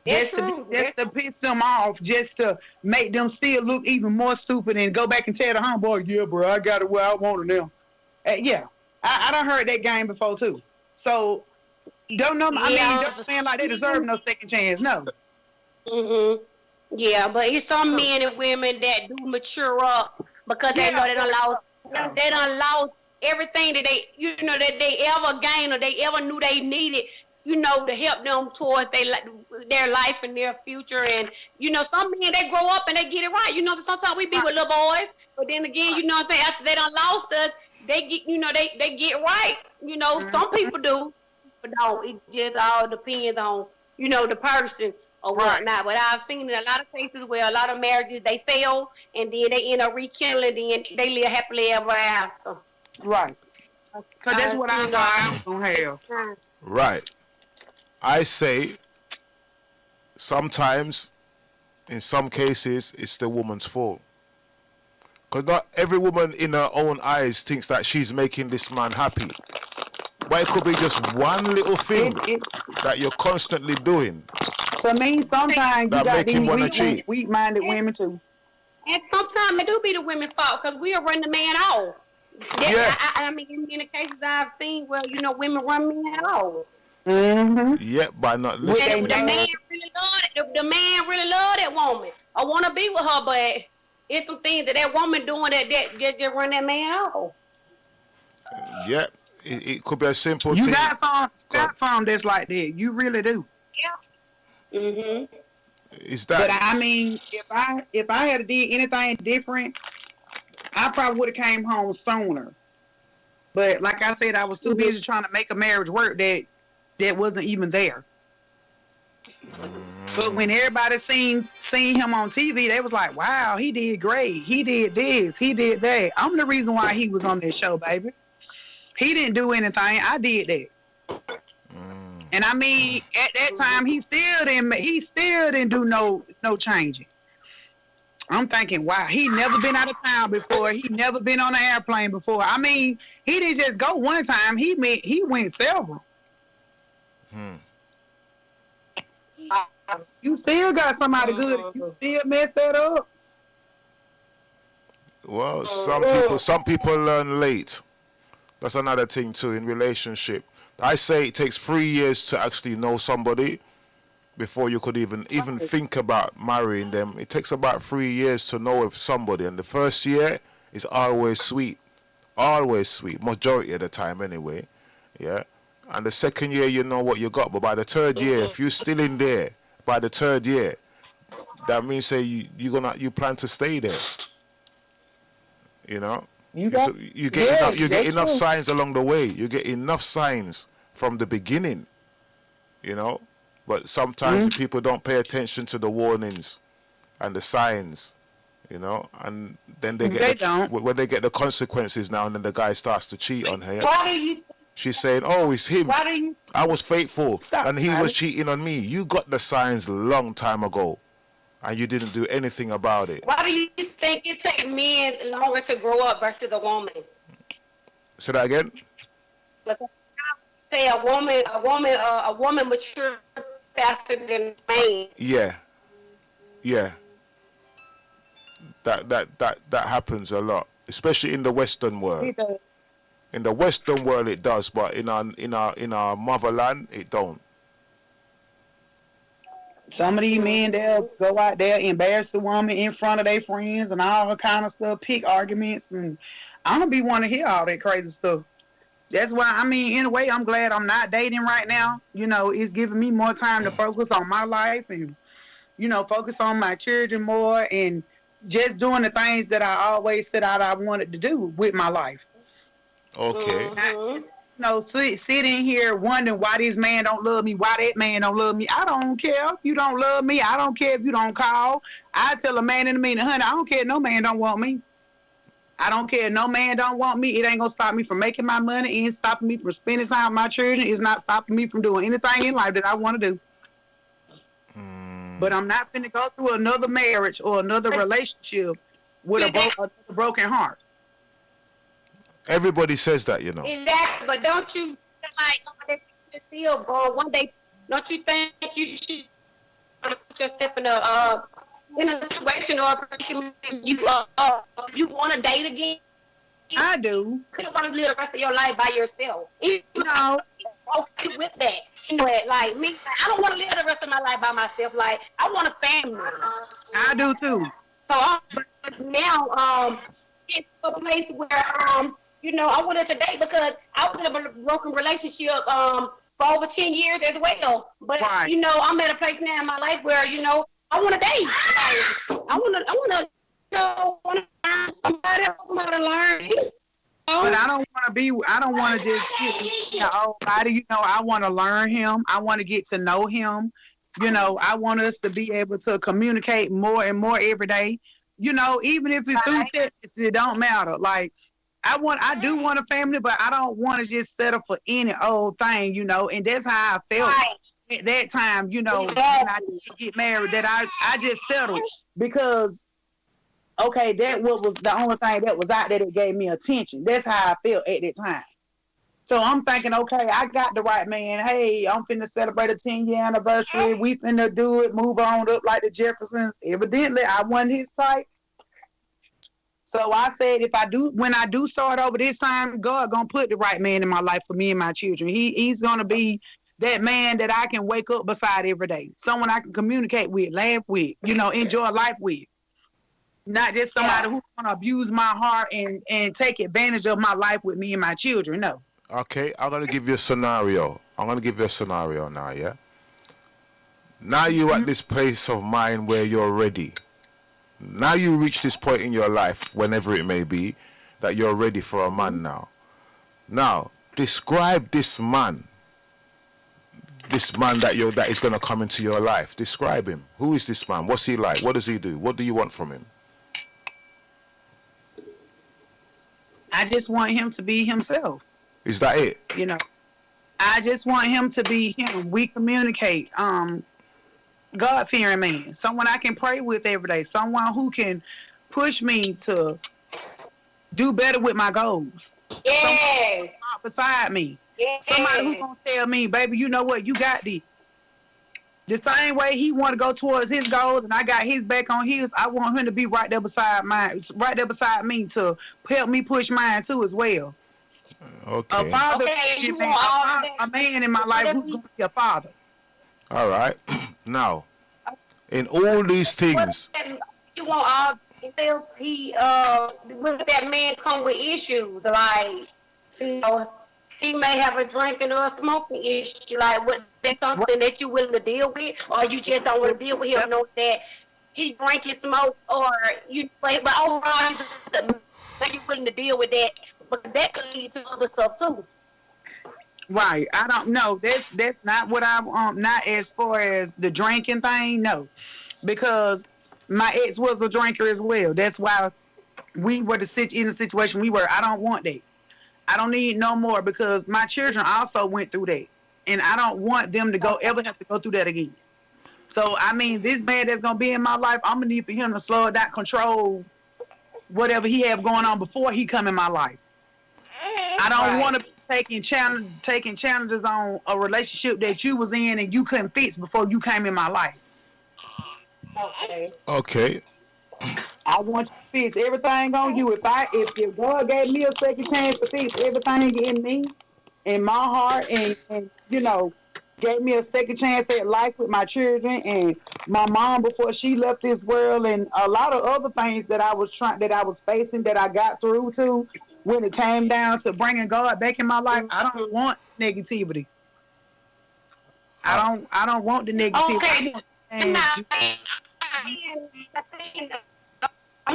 Just to piss them off, just to make them still look even more stupid and go back and tell the homeboy, yeah, bro, I got it where I want it now. I done heard that game before too. So don't know. Don't feel like they deserve no second chance. No. Yeah, but it's some men and women that do mature up because they know they done lost everything that they ever gained or they ever knew they needed, to help them towards their life and their future. And some men, they grow up and they get it right. Sometimes we be with little boys, but then again, after they done lost us, they get they get right. Some people do, but no, it just all depends on the person or whatnot. But I've seen in a lot of cases where a lot of marriages, they fail and then they end up rekindling and they live happily ever after. Right. Because that's what I thought I was going to have. Right. I say sometimes, in some cases, it's the woman's fault. Because not every woman in her own eyes thinks that she's making this man happy. But it could be just one little thing that you're constantly doing To me, sometimes you that got make him these want to cheat. weak-minded women too. And sometimes it do be the women's fault because we'll run the man off. Yeah. I mean, in the cases I've seen, well, women run men off. Mm-hmm. Yeah, by not And listening. the man really loved it. The man really loved that woman. I want to be with her, but it's some things that woman doing that just run that man off. Yeah, it could be a simple You thing. got some that's like that. You really do. Yeah. Mhm. Is But that I mean, if I had did anything different, I probably would have came home sooner. But like I said, I was too busy trying to make a marriage work that wasn't even there. But when everybody seen him on TV, they was like, "Wow, he did great. He did this. He did that." I'm the reason why he was on this show, baby. He didn't do anything. I did that. And I mean, at that time, he still didn't do no changing. I'm thinking, wow, he never been out of town before. He never been on an airplane before. I mean, he didn't just go one time. He went several. You still got somebody good. You still messed that up. well, some people learn late. That's another thing too in relationship. I say it takes 3 years to actually know somebody before you could even think about marrying them. It takes about 3 years to know if somebody, and the first year is always sweet, majority of the time anyway. Yeah, and the second year you know what you got, but by the third year, if you're still in there, by the third year, that means say you plan to stay there. You know. You get enough signs along the way. You get enough signs from the beginning, you know. But sometimes people don't pay attention to the warnings and the signs, you know. And then when they get the consequences now, and then the guy starts to cheat on her. She's saying, "Oh, it's him. I was faithful, and he was cheating on me." You got the signs long time ago, and you didn't do anything about it. Why do you think it takes men longer to grow up versus a woman? Say that again. Because say a woman matures faster than a man. Yeah. That happens a lot, especially in the Western world. In the Western world, it does, but in our motherland, it don't. Some of these men, they'll go out there, embarrass the woman in front of their friends and all kind of stuff, pick arguments, and I don't be want to hear all that crazy stuff. That's why, I mean, in a way, I'm glad I'm not dating right now. You know, it's giving me more time to focus on my life and, you know, focus on my children more and just doing the things that I always said I wanted to do with my life. Okay. Sitting here wondering why this man don't love me, why that man don't love me. I don't care if you don't love me. I don't care if you don't call. I tell a man in a minute, honey, I don't care if no man don't want me. I don't care if no man don't want me. It ain't going to stop me from making my money. It ain't stopping me from spending time with my children. It's not stopping me from doing anything in life that I want to do. But I'm not going to go through another marriage or another relationship with a broken heart. Everybody says that, you know. Exactly, but don't you like still go one day? Don't you think you should put yourself in a situation or you want to date again? I do. Could have want to live the rest of your life by yourself. You know, okay with that. You know, like me, I don't want to live the rest of my life by myself. Like I want a family. I do too. So now, it's a place where you know, I wanted to date because I was in a broken relationship for over 10 years as well. But you know, I'm at a place now in my life where you know I want to date. Like, I want to, learn somebody else to learn. You know? But I don't want to just get old body. You know, I want to learn him. I want to get to know him. You know, I want us to be able to communicate more and more every day. You know, even if it's through text, it don't matter. Like. I do want a family, but I don't want to just settle for any old thing, you know, and that's how I felt at that time, you know, when I did get married, that I just settled because okay, that what was the only thing that was out there that gave me attention. That's how I felt at that time. So I'm thinking, okay, I got the right man. Hey, I'm finna celebrate a 10-year anniversary. We finna do it, move on up like the Jeffersons. Evidently, I wasn't his type. So I said, when I do start over this time, God gonna put the right man in my life for me and my children. He's gonna be that man that I can wake up beside every day. Someone I can communicate with, laugh with, enjoy life with. Not just somebody who's gonna abuse my heart and take advantage of my life with me and my children. No. Okay, I'm gonna give you a scenario. I'm gonna give you a scenario now, yeah? Now you at this place of mind where you're ready. Now you reach this point in your life, whenever it may be, that you're ready for a man now. Now, describe this man that is gonna come into your life. Describe him. Who is this man? What's he like? What does he do? What do you want from him? I just want him to be himself. Is that it? I just want him to be him. We communicate. God-fearing man. Someone I can pray with every day. Someone who can push me to do better with my goals. Yes. Someone beside me. Yes. Somebody who's going to tell me, baby, you know what? You got this. The same way he want to go towards his goals and I got his back on his, I want him to be right there beside me to help me push mine too as well. Okay. A father, a man in my life who's going to be a father. All right. Now, in all these things, You want all he with that man come with issues like he may have a drinking or a smoking issue. Like, what that's something that you willing to deal with, or you just don't want to deal with him? Know that he drink and smoke, or but overall, you willing to deal with that, but that could lead to other stuff too. Right. I don't know. That's not what I not as far as the drinking thing, no. Because my ex was a drinker as well. That's why we were in the situation we were. I don't want that. I don't need no more because my children also went through that. And I don't want them to ever have to go through that again. So I mean, this man that's gonna be in my life, I'm gonna need for him to slow it down, control whatever he have going on before he come in my life. I don't want to be taking challenges on a relationship that you was in and you couldn't fix before you came in my life. okay. I want you to fix everything on you. If God gave me a second chance to fix everything in me, in my heart, and gave me a second chance at life with my children and my mom before she left this world, and a lot of other things that I was facing that I got through to. When it came down to bringing God back in my life, I don't want negativity. I don't want the negativity. Okay. I'm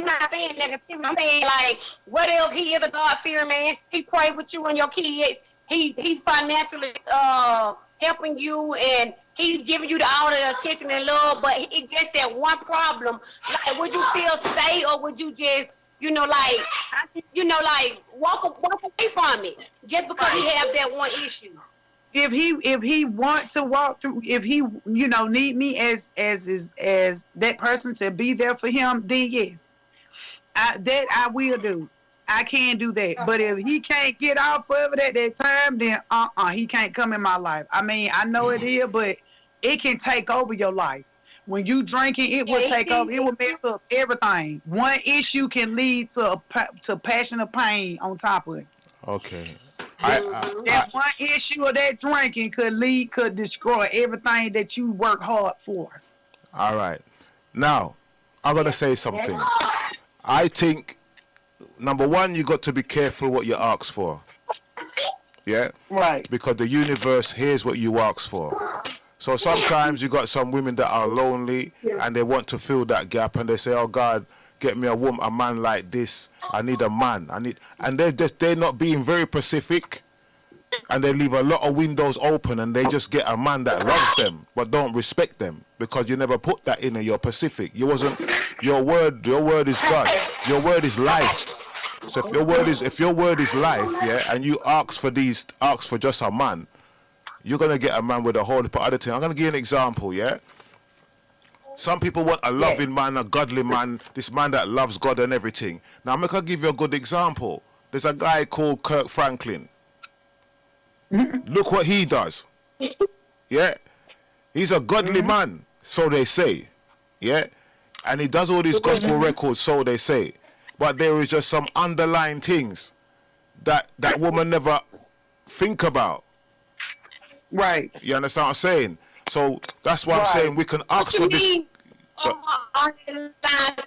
not saying negativity. I'm saying like, what if he is a God-fearing man? He pray with you and your kids. He's financially helping you, and he's giving you all the attention and love. But it's just that one problem. Like, would you still stay, or would you just walk away from it just because he have that one issue? If he want to walk through, if he need me as that person to be there for him, then yes, I will do. I can do that. But if he can't get off of it at that time, then he can't come in my life. I mean, I know it is, but it can take over your life. When you drinking, it will take over. It will mess up everything. One issue can lead to passion of pain on top of it. Okay. That one issue of that drinking could destroy everything that you work hard for. All right. Now, I'm going to say something. I think, number one, you got to be careful what you ask for. Yeah? Right. Because the universe hears what you ask for. So sometimes you got some women that are lonely and they want to fill that gap and they say, oh God, get me a man like this. I need a man. And they're not being very specific, and they leave a lot of windows open and they just get a man that loves them but don't respect them because you never put that in your Pacific. Your word is God. Your word is life. So if your word is life, yeah, and you ask for just a man, you're gonna get a man with a whole heap of other things. I'm gonna give you an example, yeah. Some people want a Yeah. loving man, a godly man, this man that loves God and everything. Now, I'm going to give you a good example. There's a guy called Kirk Franklin. Look what he does. Yeah. He's a godly man, so they say. Yeah. And he does all these gospel records, so they say. But there is just some underlying things that that woman never think about. Right. You understand what I'm saying? So that's why I'm Right. saying we can ask for To this. me, underlying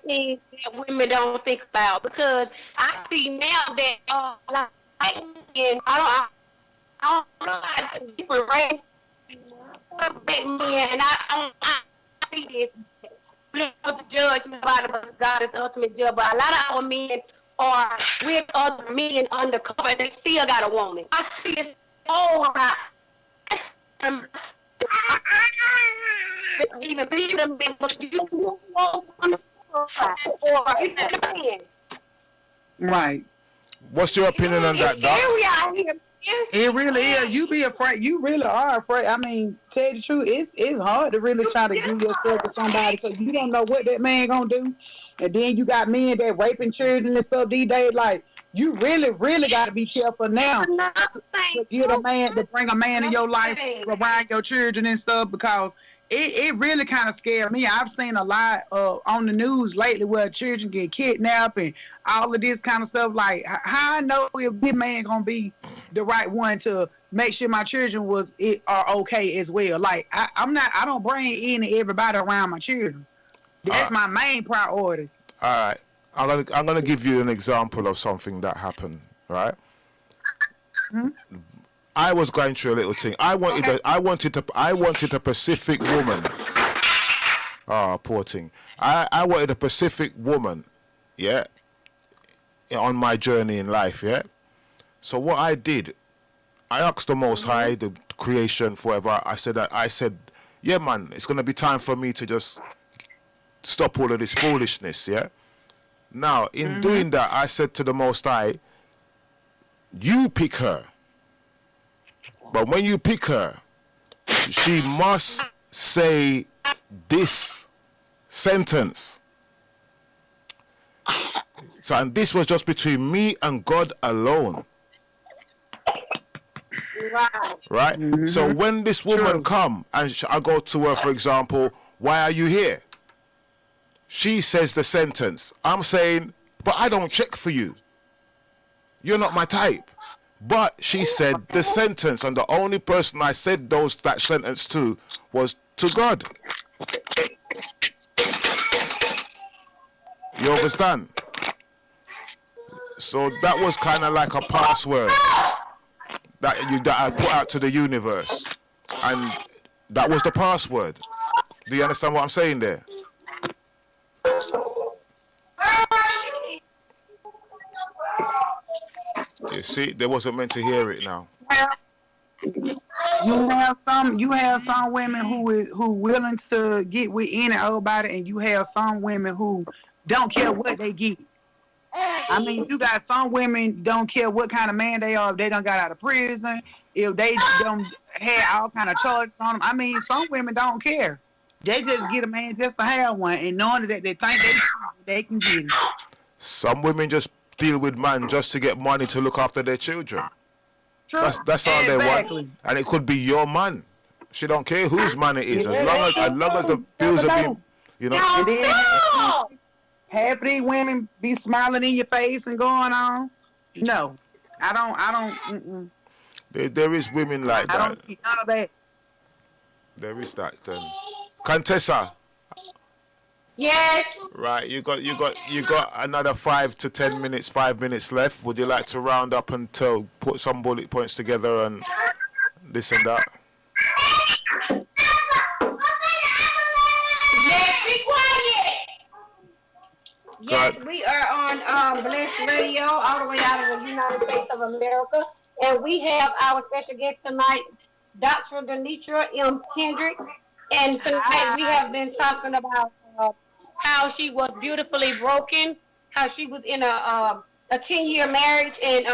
things that women don't think about, because I see now that like and I don't know how to different race black men, and I see this. We don't have to judge nobody, but God is the ultimate judge. But a lot of our men are with other men undercover, and they still got a woman. I see it all high. Even being them, but you won't or even Right. What's your opinion on that, Doc? Here we are here. It really is. You be afraid. You really are afraid. I mean, tell you the truth, it's hard to really try to give yourself to somebody because you don't know what that man gonna do. And then you got men that raping children and stuff these days. Like, you really got to be careful now to get a man, to bring a man in your life around your children and stuff, because it really kind of scared me. I've seen a lot on the news lately where children get kidnapped and all of this kind of stuff. Like, how I know if this man gonna be the right one to make sure my children are okay as well. Like, I don't bring in everybody around my children. That's my main priority. All right. I'm gonna give you an example of something that happened, right? I was going through a little thing. I wanted a Pacific woman. Oh, poor thing. I wanted a Pacific woman, yeah, on my journey in life, yeah. So what I did, I asked the Most High, the creation, forever. I said, yeah, man, it's gonna be time for me to just stop all of this foolishness, yeah. Now, in doing that, I said to the Most High, you pick her. But when you pick her, she must say this sentence. So, and this was just between me and God alone. Right? So when this woman come and I go to her, for example, why are you here? She says the sentence. I'm saying, but I don't check for you. You're not my type. But she said the sentence, and the only person I said that sentence to was to God. You understand? So that was kind of like a password that I put out to the universe, and that was the password. Do you understand what I'm saying there? You see, they wasn't meant to hear it now. You have some women who willing to get with any old body, and you have some women who don't care what they get. I mean, you got some women don't care what kind of man they are. If they done got out of prison, if they don't have all kind of charges on them. I mean, some women don't care. They just get a man just to have one, and knowing that they think they can get it. Some women just deal with man just to get money to look after their children. True. That's all they want. And it could be your man. She don't care whose man it is, as long as the bills are being, you know. And then half of these women be smiling in your face and going on. No, I don't. There is women like that. I don't see none of that. There is that. Quintessa. Yes. Right, you got another 5 to 10 minutes, 5 minutes left. Would you like to round up and put some bullet points together and this and that? Yes, be quiet. Yes, God. we are on Bless Radio, all the way out of the United States of America, and we have our special guest tonight, Dr. Denetra M. Kendrick, and tonight we have been talking about how she was beautifully broken, how she was in a 10-year marriage, and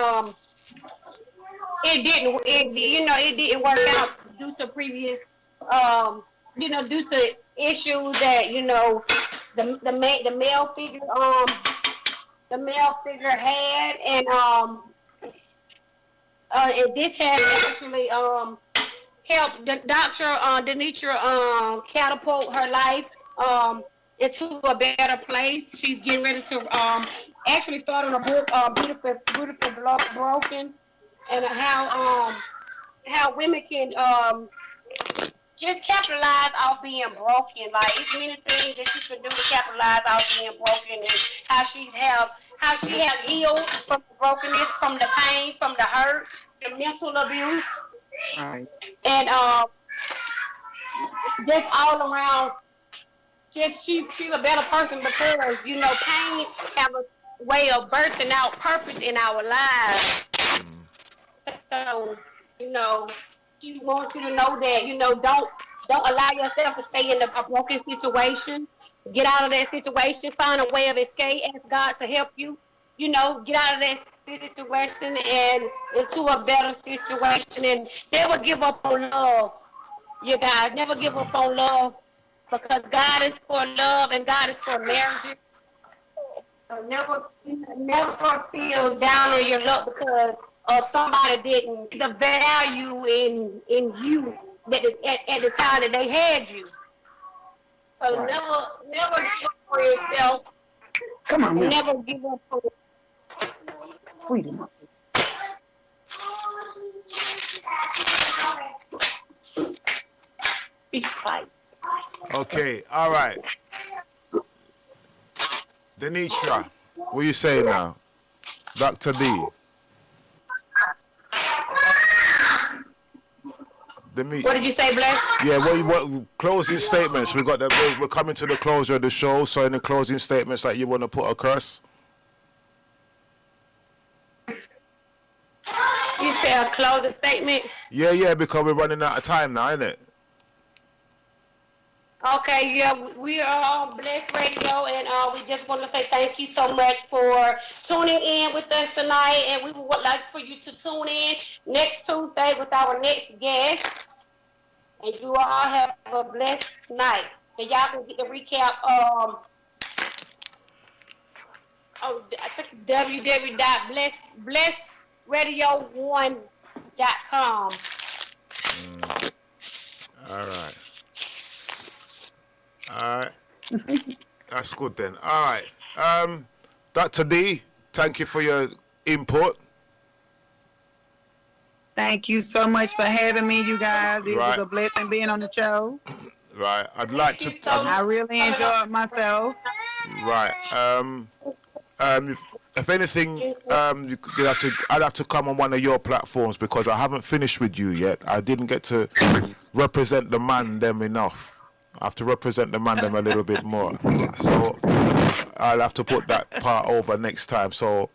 it didn't work out due to previous due to issues that the male figure had, and this has actually helped the Dr. Denetra catapult her life into a better place. She's getting ready to actually start on a book, Beautiful Broken, and how women can just capitalize off being broken. Like, it's many things that she can do to capitalize off being broken, and how she has healed from the brokenness, from the pain, from the hurt, the mental abuse, Right. and just all around. Just she's a better person because pain have a way of birthing out purpose in our lives. So she wants you to know that don't allow yourself to stay in a broken situation. Get out of that situation. Find a way of escape. Ask God to help you. Get out of that situation and into a better situation. And never give up on love. You guys, never give up on love, because God is for love and God is for marriage. So never feel down on your luck because somebody didn't see the value in you that is at the time that they had you. So Right. never give up for yourself. Come on, man. Never give up for Sweetie. big fight. Okay, all right. Denetra, what you say now? Dr. D. What did you say, Blair? Yeah, what closing statements? We're coming to the closure of the show, so in the closing statements that you want to put across? You said a closing statement? Yeah, because we're running out of time now, isn't it? Okay, yeah, we are on Blessed Radio, and we just want to say thank you so much for tuning in with us tonight, and we would like for you to tune in next Tuesday with our next guest, and you all have a blessed night. And y'all can get the recap, I think www.blessradio1.com. All right. All right. That's good then. All right. Dr. D, thank you for your input. Thank you so much for having me, you guys. It Right. was a blessing being on the show. Right. I'd like to. I really enjoyed myself. Right. If anything, I'd have to come on one of your platforms because I haven't finished with you yet. I didn't get to represent the man them enough. I have to represent the man them a little bit more. So I'll have to put that part over next time. So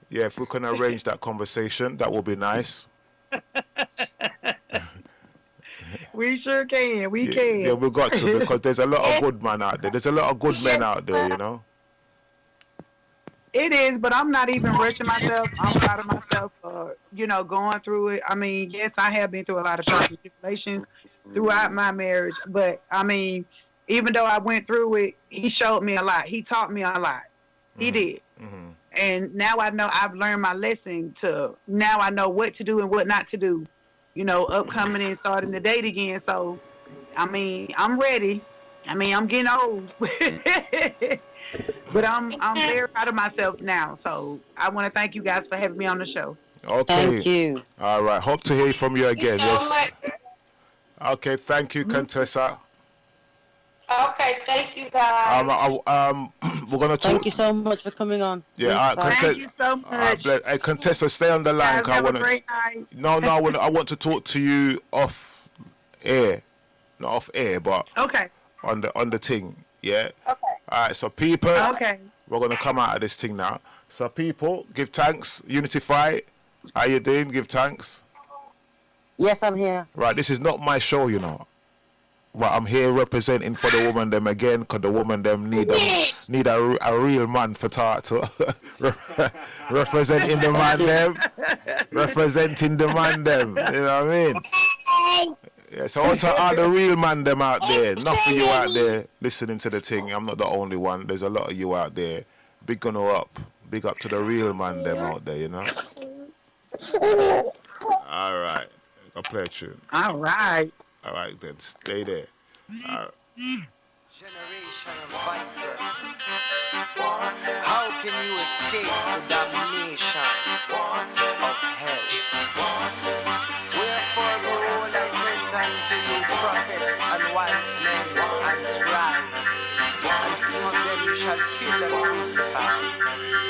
yeah, if we can arrange that conversation, that would be nice. We sure can. We can. Yeah, we got to, because there's a lot of good men out there. There's a lot of good men out there, you know. It is, but I'm not even rushing myself. I'm proud of myself for, going through it. I mean, yes, I have been through a lot of trials and tribulations throughout my marriage, but I mean, even though I went through it, he showed me a lot. He taught me a lot. He did. Mm-hmm. And now I know I've learned my lesson now I know what to do and what not to do, upcoming and starting to date again. So, I mean, I'm ready. I mean, I'm getting old. But I'm very proud of myself now. So I want to thank you guys for having me on the show. Okay. Thank you. All right. Hope to hear from you again. Thank you so Yes. much. Okay. Thank you, Quintessa. Okay, thank you guys. We're gonna talk. Thank you so much for coming on. Yeah. Bye. Thank you so much. Hey, Quintessa, stay on the line. Guys, 'Cause have a great night. No. I want to talk to you off air, not off air, but Okay. on the thing. Yeah. Okay. All right. So people. Okay. We're going to come out of this thing now. So people, give thanks. Unity Fight, how you doing? Give thanks. Yes, I'm here. Right, this is not my show, But I'm here representing for the woman them again, because the woman them need a real man for talk to. Representing the man them. Representing the man them. You know what I mean? Yeah, so out to all the real man them out there, not for you out there listening to the thing. I'm not the only one. There's a lot of you out there. Big on her up. Big up to the real man them out there, you know. All right, I'll play a tune. All right. All right, then stay there. All right. Generation of vipers. How can you escape the damnation of hell? Wherefore the Lord has sent unto you prophets and wise men and scribes, and some of them you shall kill and crucify,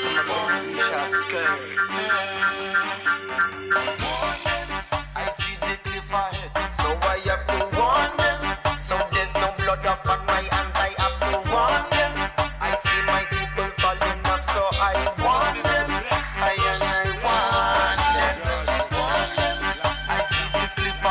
some of them you shall scourge.